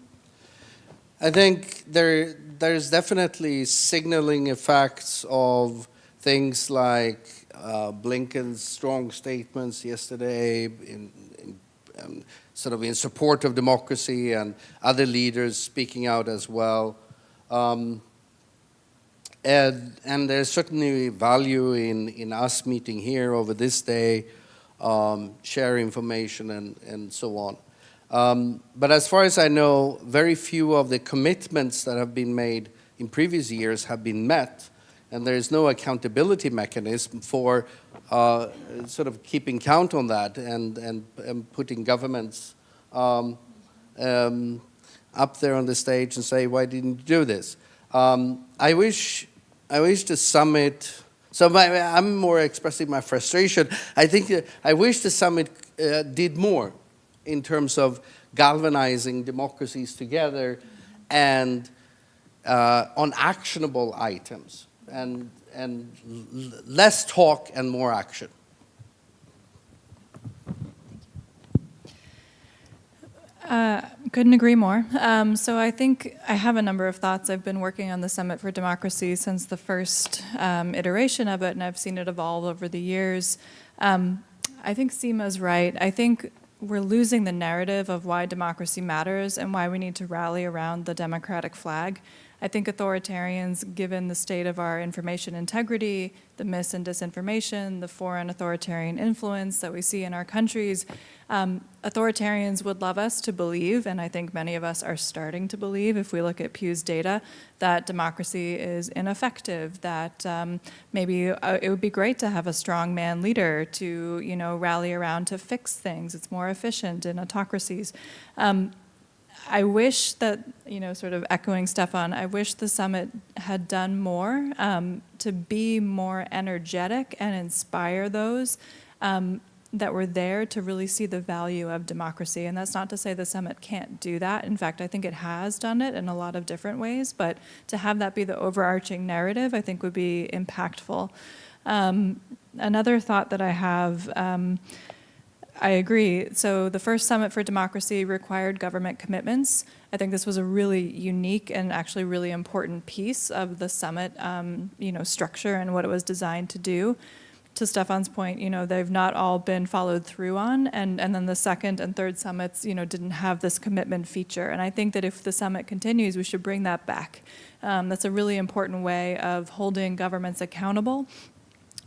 think there's definitely signaling effects of things like Blinken's strong statements yesterday sort of in support of democracy and other leaders speaking out as well. And there's certainly value in us meeting here over this day, share information and so on. But as far as I know, very few of the commitments that have been made in previous years have been met, and there is no accountability mechanism for sort of keeping count on that and putting governments up there on the stage and say, why didn't you do this? I wish the summit, so I'm more expressing my frustration. I think I wish the summit did more in terms of galvanizing democracies together and on actionable items and less talk and more action. Couldn't agree more. So I think I have a number of thoughts. I've been working on the Summit for Democracy since the first iteration of it, and I've seen it evolve over the years. I think Seema's right. I think we're losing the narrative of why democracy matters and why we need to rally around the democratic flag. I think authoritarians, given the state of our information integrity, the mis and disinformation, the foreign authoritarian influence that we see in our countries, authoritarians would love us to believe, and I think many of us are starting to believe, if we look at Pew's data, that democracy is ineffective, that maybe it would be great to have a strong man leader to, rally around to fix things. It's more efficient in autocracies. I wish that, sort of echoing Stefan, I wish the summit had done more to be more energetic and inspire those that were there to really see the value of democracy. And that's not to say the summit can't do that. In fact, I think it has done it in a lot of different ways, but to have that be the overarching narrative, I think would be impactful. Another thought that I have, I agree. So the first Summit for Democracy required government commitments. I think this was a really unique and actually really important piece of the summit, structure and what it was designed to do. To Stefan's point, they've not all been followed through on, and then the second and third summits, didn't have this commitment feature. And I think that if the summit continues, we should bring that back. That's a really important way of holding governments accountable,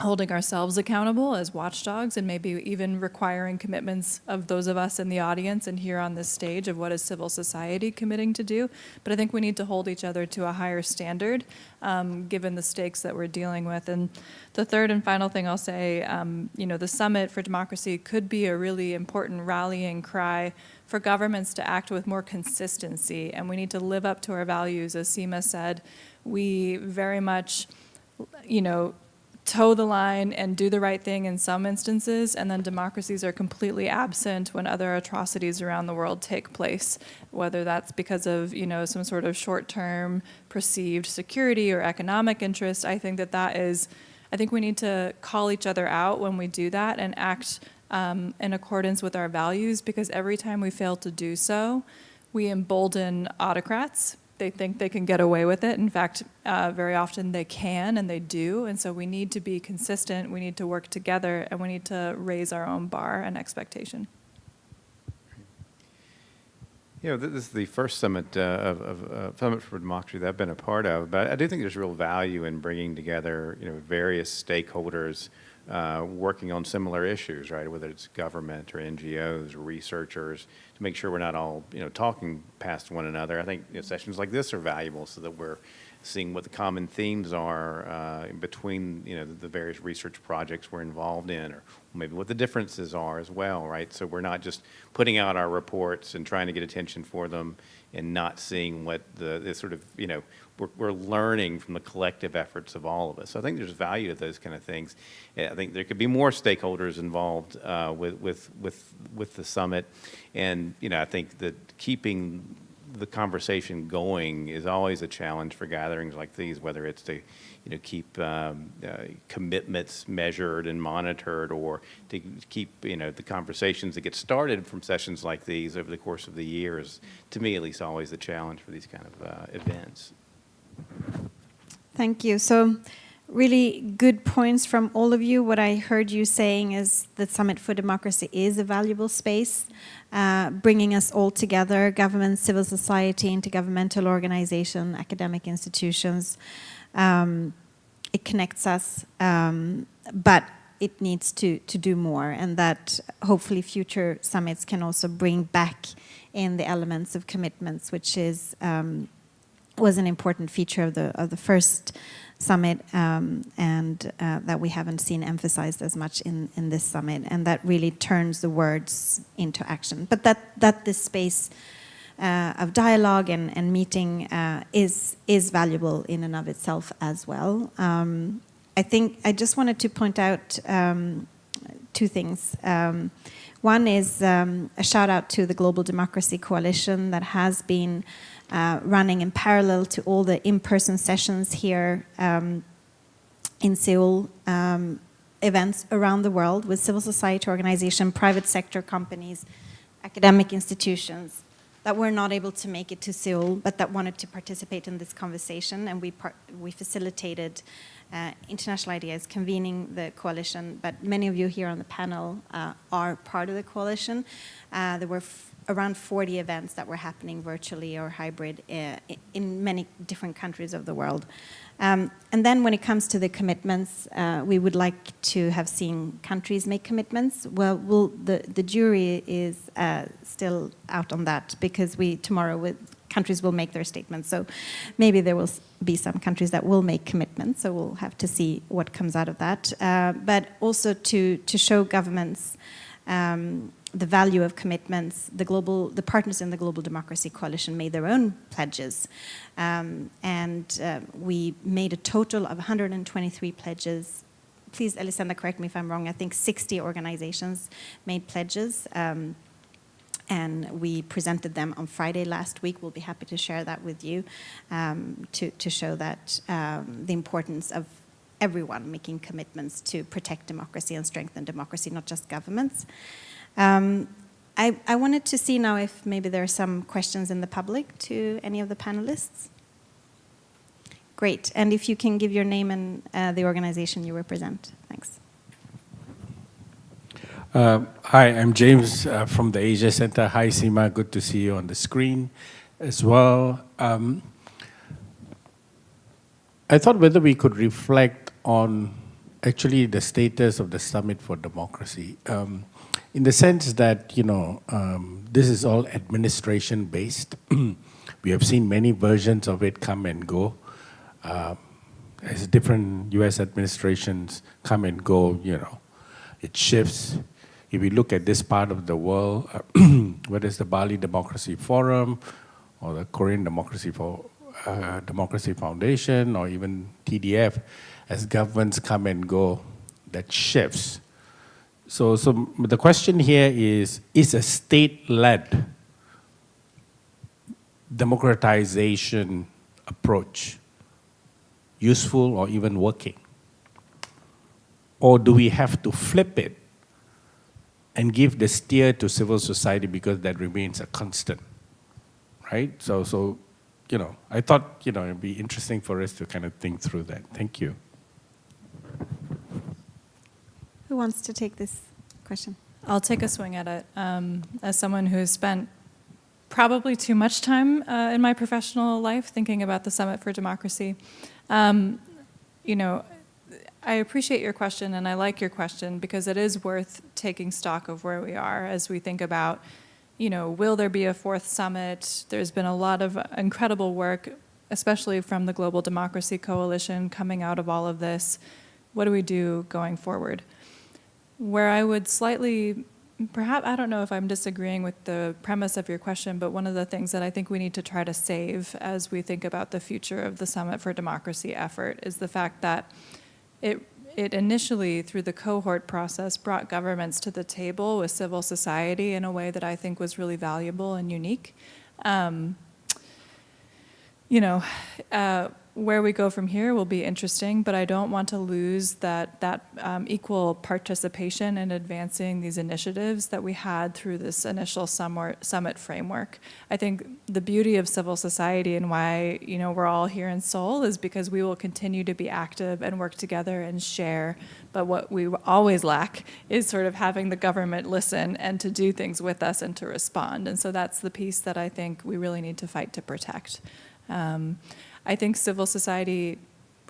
holding ourselves accountable as watchdogs, and maybe even requiring commitments of those of us in the audience and here on this stage of what is civil society committing to do. But I think we need to hold each other to a higher standard, given the stakes that we're dealing with. And the third and final thing I'll say, the Summit for Democracy could be a really important rallying cry for governments to act with more consistency, and we need to live up to our values. As Seema said, we very much, toe the line and do the right thing in some instances, and then democracies are completely absent when other atrocities around the world take place, whether that's because of, some sort of short-term perceived security or economic interest. I think I think we need to call each other out when we do that and act in accordance with our values, because every time we fail to do so, we embolden autocrats. They think they can get away with it. In fact, very often they can, and they do. And so we need to be consistent, we need to work together, and we need to raise our own bar and expectation. This is the first summit of Summit for Democracy that I've been a part of, but I do think there's real value in bringing together, various stakeholders working on similar issues, right? Whether it's government or NGOs or researchers, to make sure we're not all, talking past one another. I think sessions like this are valuable so that we're seeing what the common themes are between, the various research projects we're involved in, or maybe what the differences are as well, right? So we're not just putting out our reports and trying to get attention for them and not seeing what the sort of, we're learning from the collective efforts of all of us. So I think there's value to those kind of things. I think there could be more stakeholders involved with the summit, and I think that keeping the conversation going is always a challenge for gatherings like these, whether it's to keep commitments measured and monitored, or to keep the conversations that get started from sessions like these over the course of the year is, to me at least, always the challenge for these kind of events. Thank you. So really good points from all of you. What I heard you saying is that Summit for Democracy is a valuable space, bringing us all together, government, civil society, intergovernmental organization, academic institutions. It connects us, but it needs to do more, and that hopefully future summits can also bring back in the elements of commitments, which was an important feature of the first summit, and that we haven't seen emphasized as much in this summit, and that really turns the words into action. But that this space of dialogue and meeting is valuable in and of itself as well. I think I just wanted to point out two things. One is a shout out to the Global Democracy Coalition that has been running in parallel to all the in-person sessions here in Seoul, events around the world with civil society organizations, private sector companies, academic institutions that were not able to make it to Seoul, but that wanted to participate in this conversation. And we facilitated International Ideas convening the coalition, but many of you here on the panel are part of the coalition. There were around 40 events that were happening virtually or hybrid in many different countries of the world. And then when it comes to the commitments, we would like to have seen countries make commitments. Well, the jury is still out on that, because tomorrow countries will make their statements. So maybe there will be some countries that will make commitments, so we'll have to see what comes out of that. But also to show governments the value of commitments, the partners in the Global Democracy Coalition made their own pledges. And we made a total of 123 pledges. Please, Elisenda, correct me if I'm wrong. I think 60 organizations made pledges. And we presented them on Friday last week. We'll be happy to share that with you to show that the importance of everyone making commitments to protect democracy and strengthen democracy, not just governments. I wanted to see now if maybe there are some questions in the public to any of the panelists. Great. And if you can give your name and the organization you represent. Thanks. Hi, I'm James from the Asia Center. Hi, Seema. Good to see you on the screen as well. I thought whether we could reflect on actually the status of the Summit for Democracy, in the sense that, this is all administration-based. We have seen many versions of it come and go. As different US administrations come and go, it shifts. If we look at this part of the world, whether it's the Bali Democracy Forum or the Korean Democracy Foundation or even TDF, as governments come and go, that shifts. So the question here is a state-led democratization approach useful or even working? Or do we have to flip it and give the steer to civil society because that remains a constant, right? So I thought, it'd be interesting for us to kind of think through that. Thank you. Who wants to take this question? I'll take a swing at it. As someone who's spent probably too much time in my professional life thinking about the Summit for Democracy, I appreciate your question and I like your question because it is worth taking stock of where we are as we think about, will there be a fourth summit? There's been a lot of incredible work, especially from the Global Democracy Coalition coming out of all of this. What do we do going forward? Where I would slightly, perhaps, I don't know if I'm disagreeing with the premise of your question, but one of the things that I think we need to try to save as we think about the future of the Summit for Democracy effort is the fact that it initially, through the cohort process, brought governments to the table with civil society in a way that I think was really valuable and unique. Where we go from here will be interesting, but I don't want to lose that equal participation in advancing these initiatives that we had through this initial summit framework. I think the beauty of civil society and why we're all here in Seoul is because we will continue to be active and work together and share, but what we always lack is sort of having the government listen and to do things with us and to respond. And so that's the piece that I think we really need to fight to protect. I think civil society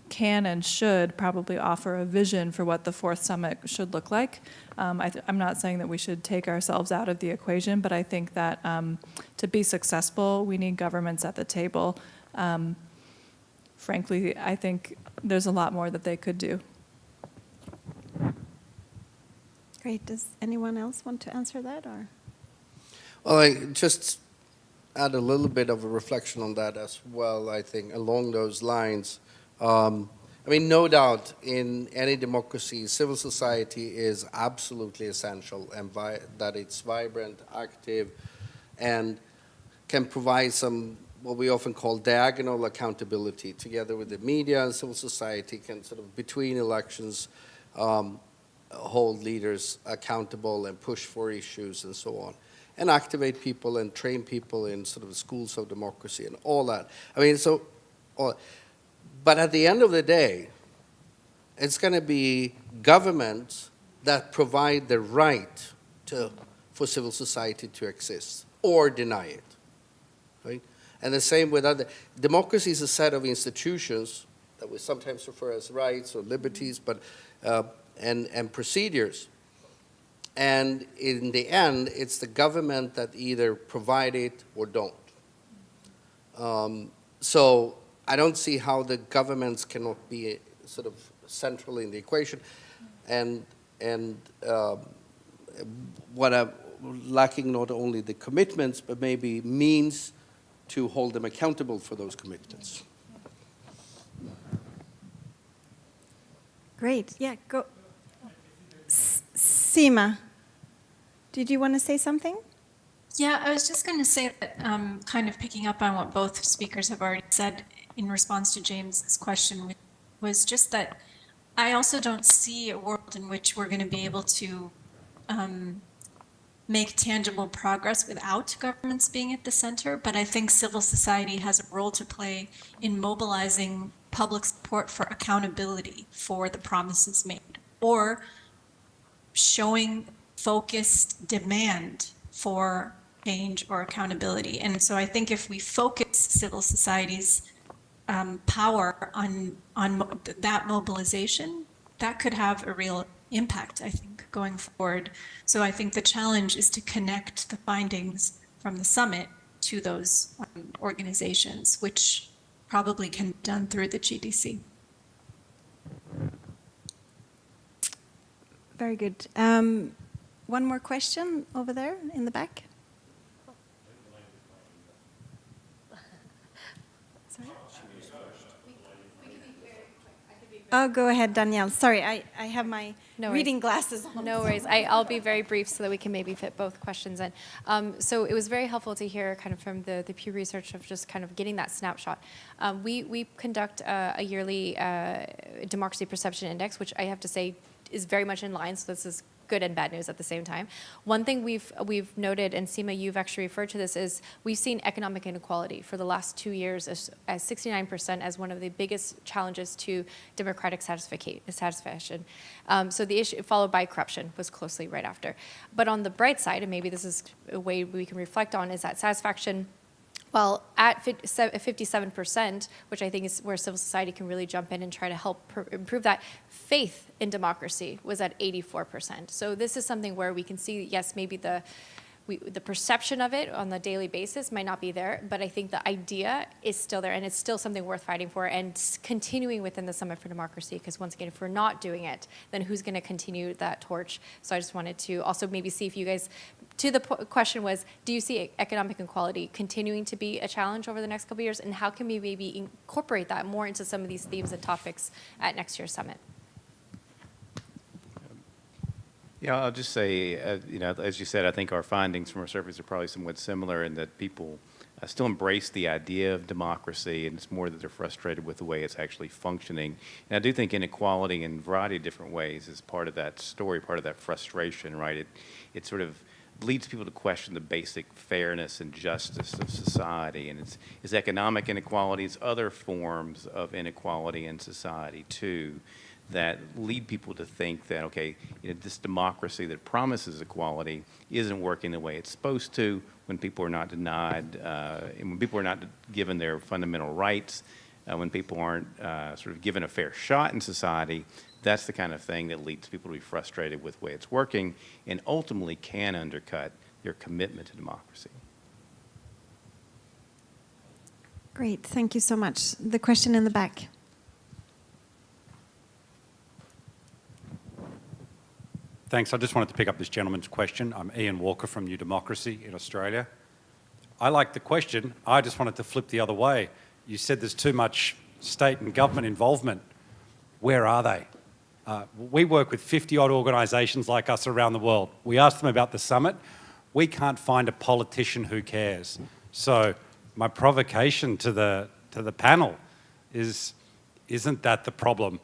can and should probably offer a vision for what the fourth summit should look like. I'm not saying that we should take ourselves out of the equation, but I think that to be successful, we need governments at the table. Frankly, I think there's a lot more that they could do. Great. Does anyone else want to answer that? Or? Well, I just add a little bit of a reflection on that as well, I think, along those lines. No doubt in any democracy, civil society is absolutely essential and that it's vibrant, active, and can provide some, what we often call diagonal accountability, together with the media and civil society can sort of, between elections, hold leaders accountable and push for issues and so on, and activate people and train people in sort of schools of democracy and all that. But at the end of the day, it's going to be governments that provide the right for civil society to exist or deny it, right? And the same with other. Democracy is a set of institutions that we sometimes refer as rights or liberties, but and procedures. And in the end, it's the government that either provide it or don't. So I don't see how the governments cannot be sort of central in the equation. And what I'm lacking not only the commitments, but maybe means to hold them accountable for those commitments. Great. Yeah, go. Seema, did you want to say something? Yeah, I was just going to say that, kind of picking up on what both speakers have already said in response to James's question, was just that I also don't see a world in which we're going to be able to make tangible progress without governments being at the center, but I think civil society has a role to play in mobilizing public support for accountability for the promises made, or showing focused demand for change or accountability. And so I think if we focus civil society's power on that mobilization, that could have a real impact, I think, going forward. So I think the challenge is to connect the findings from the summit to those organizations, which probably can be done through the GDC. Very good. One more question over there in the back. Sorry? Oh, go ahead, Danielle. Sorry, I have my No worries. reading glasses on. No worries. I'll be very brief so that we can maybe fit both questions in. So it was very helpful to hear kind of from the Pew Research of just kind of getting that snapshot. We conduct a yearly democracy perception index, which I have to say is very much in line. So this is good and bad news at the same time. One thing we've noted, and Seema, you've actually referred to this, is we've seen economic inequality for the last 2 years as 69% as one of the biggest challenges to democratic satisfaction. So the issue, followed by corruption, was closely right after. But on the bright side, and maybe this is a way we can reflect on, is that satisfaction, well, at 57%, which I think is where civil society can really jump in and try to help improve that, faith in democracy was at 84%. So this is something where we can see, yes, maybe the perception of it on the daily basis might not be there, but I think the idea is still there, and it's still something worth fighting for and continuing within the Summit for Democracy, because once again, if we're not doing it, then who's going to continue that torch? So I just wanted to also maybe see if you guys, to the question was, do you see economic inequality continuing to be a challenge over the next couple of years, and how can we maybe incorporate that more into some of these themes and topics at next year's Summit? Yeah, I'll just say, as you said, I think our findings from our surveys are probably somewhat similar in that people still embrace the idea of democracy, and it's more that they're frustrated with the way it's actually functioning. And I do think inequality in a variety of different ways is part of that story, part of that frustration, right? It sort of leads people to question the basic fairness and justice of society. And it's economic inequality, it's other forms of inequality in society too, that lead people to think that, okay, this democracy that promises equality isn't working the way it's supposed to, when people are not denied, and when people are not given their fundamental rights, when people aren't sort of given a fair shot in society. That's the kind of thing that leads people to be frustrated with the way it's working and ultimately can undercut their commitment to democracy. Great, thank you so much. The question in the back. Thanks. I just wanted to pick up this gentleman's question. I'm Ian Walker from New Democracy in Australia. I like the question. I just wanted to flip the other way. You said there's too much state and government involvement. Where are they? We work with 50-odd organisations like us around the world. We asked them about the summit. We can't find a politician who cares. So my provocation to the panel is, isn't that the problem?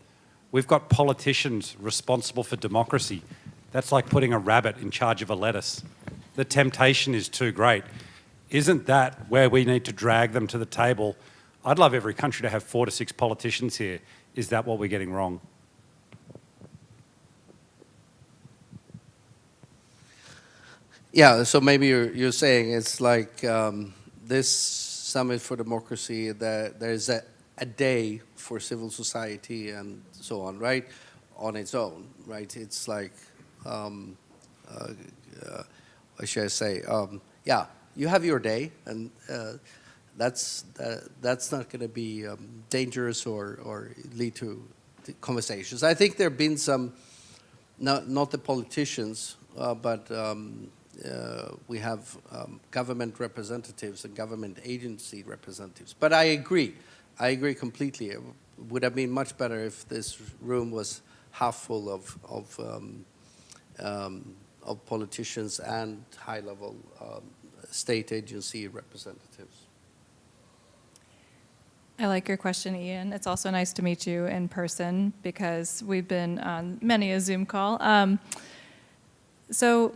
We've got politicians responsible for democracy. That's like putting a rabbit in charge of a lettuce. The temptation is too great. Isn't that where we need to drag them to the table? I'd love every country to have 4 to 6 politicians here. Is that what we're getting wrong? Yeah, so maybe you're saying it's like this Summit for Democracy, that there's a day for civil society and so on, right, on its own, right? It's like, what should I say? Yeah, you have your day, and that's not going to be dangerous or lead to conversations. I think there have been some, not the politicians, but we have government representatives and government agency representatives. But I agree completely. It would have been much better if this room was half full of politicians and high-level state agency representatives. I like your question, Ian. It's also nice to meet you in person because we've been on many a Zoom call. So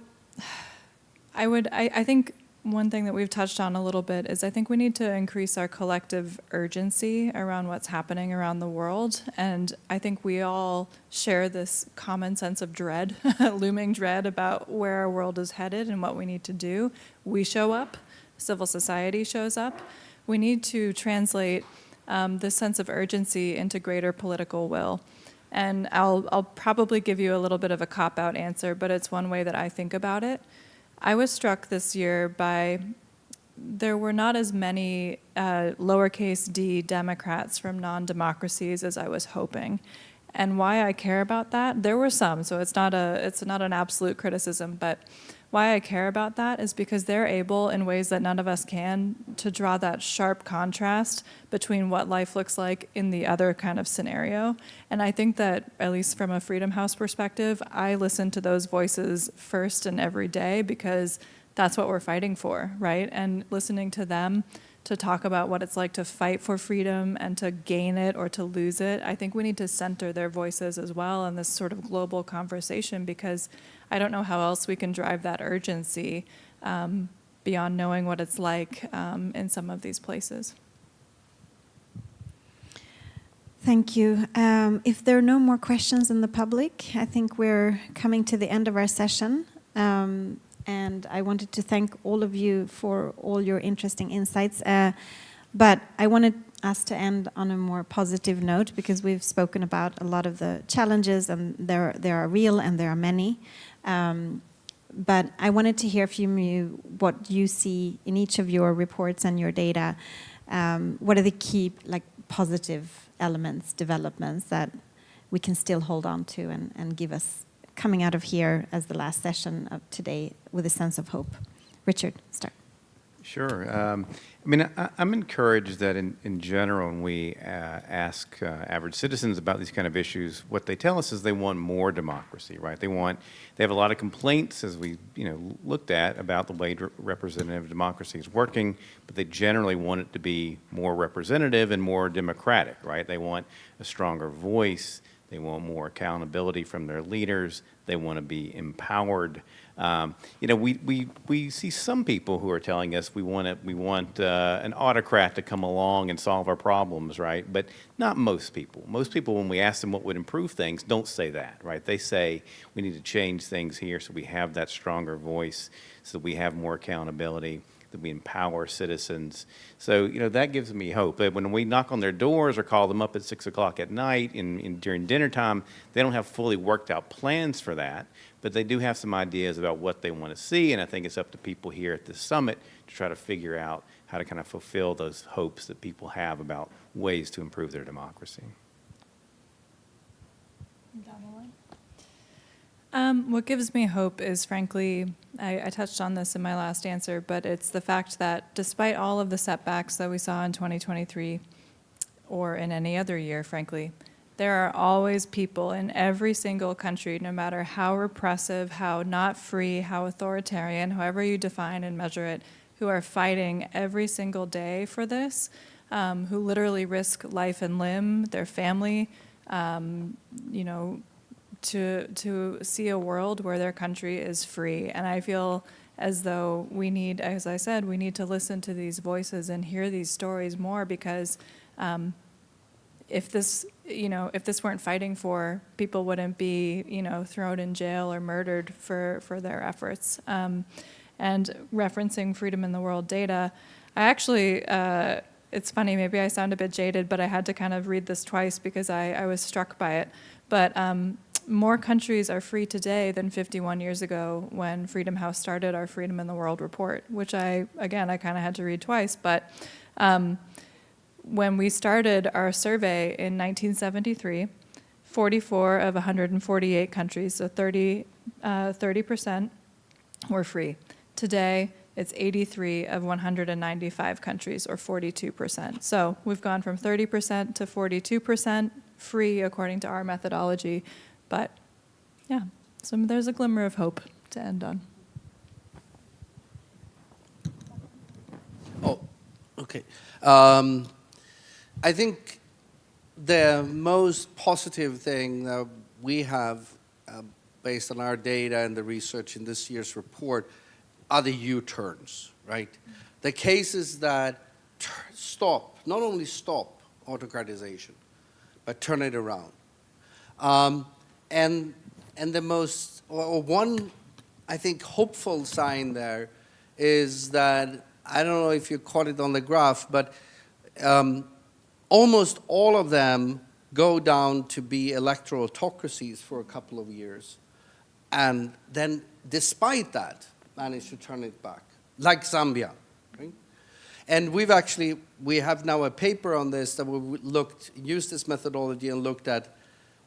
I think one thing that we've touched on a little bit is I think we need to increase our collective urgency around what's happening around the world. And I think we all share this common sense of dread, looming dread about where our world is headed and what we need to do. We show up, civil society shows up. We need to translate this sense of urgency into greater political will. And I'll probably give you a little bit of a cop-out answer, but it's one way that I think about it. I was struck this year by there were not as many lowercase d Democrats from non-democracies as I was hoping. And why I care about that, there were some, so it's not an absolute criticism, but why I care about that is because they're able, in ways that none of us can, to draw that sharp contrast between what life looks like in the other kind of scenario. And I think that, at least from a Freedom House perspective, I listen to those voices first and every day because that's what we're fighting for, right? And listening to them to talk about what it's like to fight for freedom and to gain it or to lose it, I think we need to center their voices as well in this sort of global conversation, because I don't know how else we can drive that urgency beyond knowing what it's like in some of these places. Thank you. If there are no more questions in the public, I think we're coming to the end of our session. And I wanted to thank all of you for all your interesting insights. But I wanted us to end on a more positive note, because we've spoken about a lot of the challenges, and there are real and there are many. But I wanted to hear from you what you see in each of your reports and your data. What are the key, positive elements, developments that we can still hold on to and give us coming out of here as the last session of today with a sense of hope? Richard, start. Sure. I'm encouraged that in general, when we ask average citizens about these kind of issues, what they tell us is they want more democracy, right? They have a lot of complaints, as we looked at, about the way representative democracy is working, but they generally want it to be more representative and more democratic, right? They want a stronger voice. They want more accountability from their leaders. They want to be empowered. We see some people who are telling us we want an autocrat to come along and solve our problems, right? But not most people. Most people, when we ask them what would improve things, don't say that, right? They say we need to change things here so we have that stronger voice, so that we have more accountability, that we empower citizens. So, that gives me hope. But when we knock on their doors or call them up at 6 o'clock at night during dinner time, they don't have fully worked out plans for that, but they do have some ideas about what they want to see, and I think it's up to people here at this summit to try to figure out how to kind of fulfill those hopes that people have about ways to improve their democracy. What gives me hope is, frankly, I touched on this in my last answer, but it's the fact that despite all of the setbacks that we saw in 2023, or in any other year, frankly, there are always people in every single country, no matter how repressive, how not free, how authoritarian, however you define and measure it, who are fighting every single day for this, who literally risk life and limb, their family, to see a world where their country is free. And I feel as though we need, as I said, we need to listen to these voices and hear these stories more, because if this weren't fighting for, people wouldn't be, thrown in jail or murdered for their efforts. And referencing Freedom in the World data, I actually, it's funny, maybe I sound a bit jaded, but I had to kind of read this twice because I was struck by it. But more countries are free today than 51 years ago when Freedom House started our Freedom in the World report, which I kind of had to read twice. But when we started our survey in 1973, 44 of 148 countries, so 30% were free. Today, it's 83 of 195 countries, or 42%. So we've gone from 30% to 42% free according to our methodology. But yeah, so there's a glimmer of hope to end on. Oh, okay. I think the most positive thing that we have, based on our data and the research in this year's report, are the U-turns, right? The cases that stop, not only stop autocratization, but turn it around. And the most, or one, I think, hopeful sign there is that, I don't know if you caught it on the graph, but almost all of them go down to be electoral autocracies for a couple of years, and then, despite that, manage to turn it back, like Zambia, right? And we have now a paper on this that we used this methodology and looked at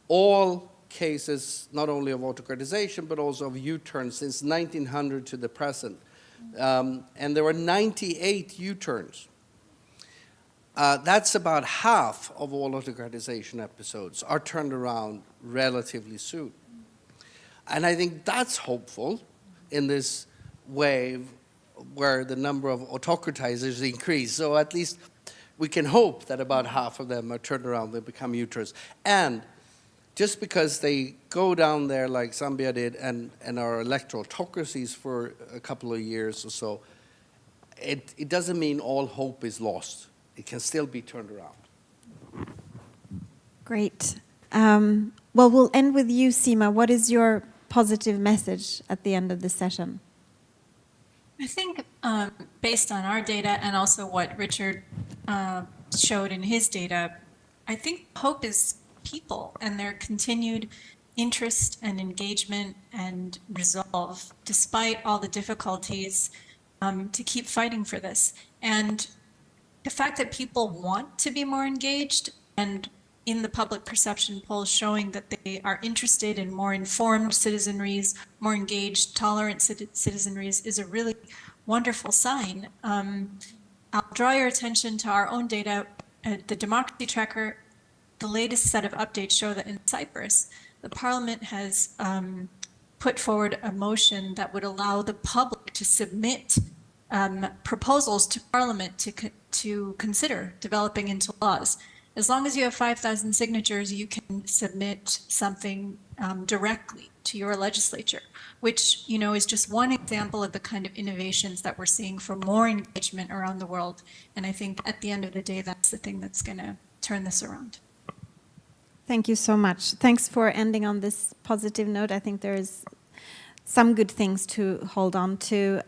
all cases, not only of autocratization, but also of U-turns since 1900 to the present. And there were 98 U-turns. That's about half of all autocratization episodes are turned around relatively soon. And I think that's hopeful in this wave where the number of autocratizers increase. So at least we can hope that about half of them are turned around, they become U-turns. And just because they go down there like Zambia did and are electoral autocracies for a couple of years or so, it doesn't mean all hope is lost. It can still be turned around. Great. Well, we'll end with you, Seema. What is your positive message at the end of this session? I think based on our data and also what Richard showed in his data, I think hope is people and their continued interest and engagement and resolve, despite all the difficulties, to keep fighting for this. And the fact that people want to be more engaged, and in the public perception polls showing that they are interested in more informed citizenries, more engaged, tolerant citizenries, is a really wonderful sign. I'll draw your attention to our own data. The Democracy Tracker, the latest set of updates show that in Cyprus, the parliament has put forward a motion that would allow the public to submit proposals to parliament to consider developing into laws. As long as you have 5,000 signatures, you can submit something directly to your legislature, which, you know, is just one example of the kind of innovations that we're seeing for more engagement around the world. And I think at the end of the day, that's the thing that's going to turn this around. Thank you so much. Thanks for ending on this positive note. I think there is some good things to hold on to.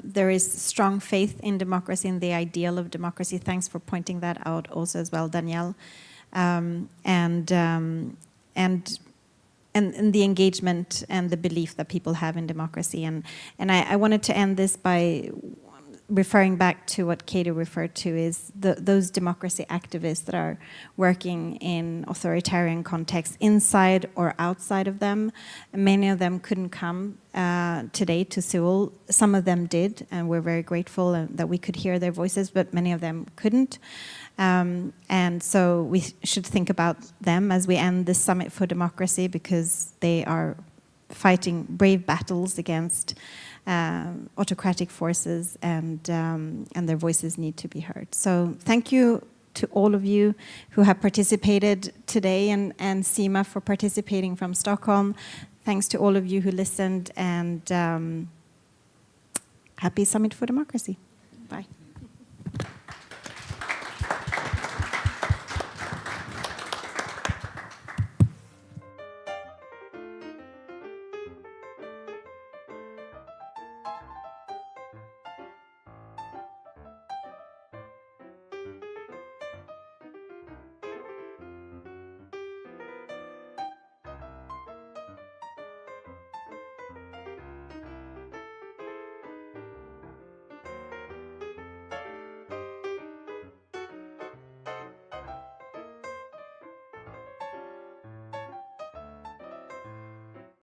There is strong faith in democracy, in the ideal of democracy. Thanks for pointing that out also as well, Danielle. And the engagement and the belief that people have in democracy. And I wanted to end this by referring back to what Katie referred to, is those democracy activists that are working in authoritarian contexts, inside or outside of them. Many of them couldn't come today to Seoul. Some of them did, and we're very grateful that we could hear their voices, but many of them couldn't. And so we should think about them as we end this Summit for Democracy, because they are fighting brave battles against autocratic forces, and their voices need to be heard. So thank you to all of you who have participated today, and Seema for participating from Stockholm. Thanks to all of you who listened, and happy Summit for Democracy. Bye.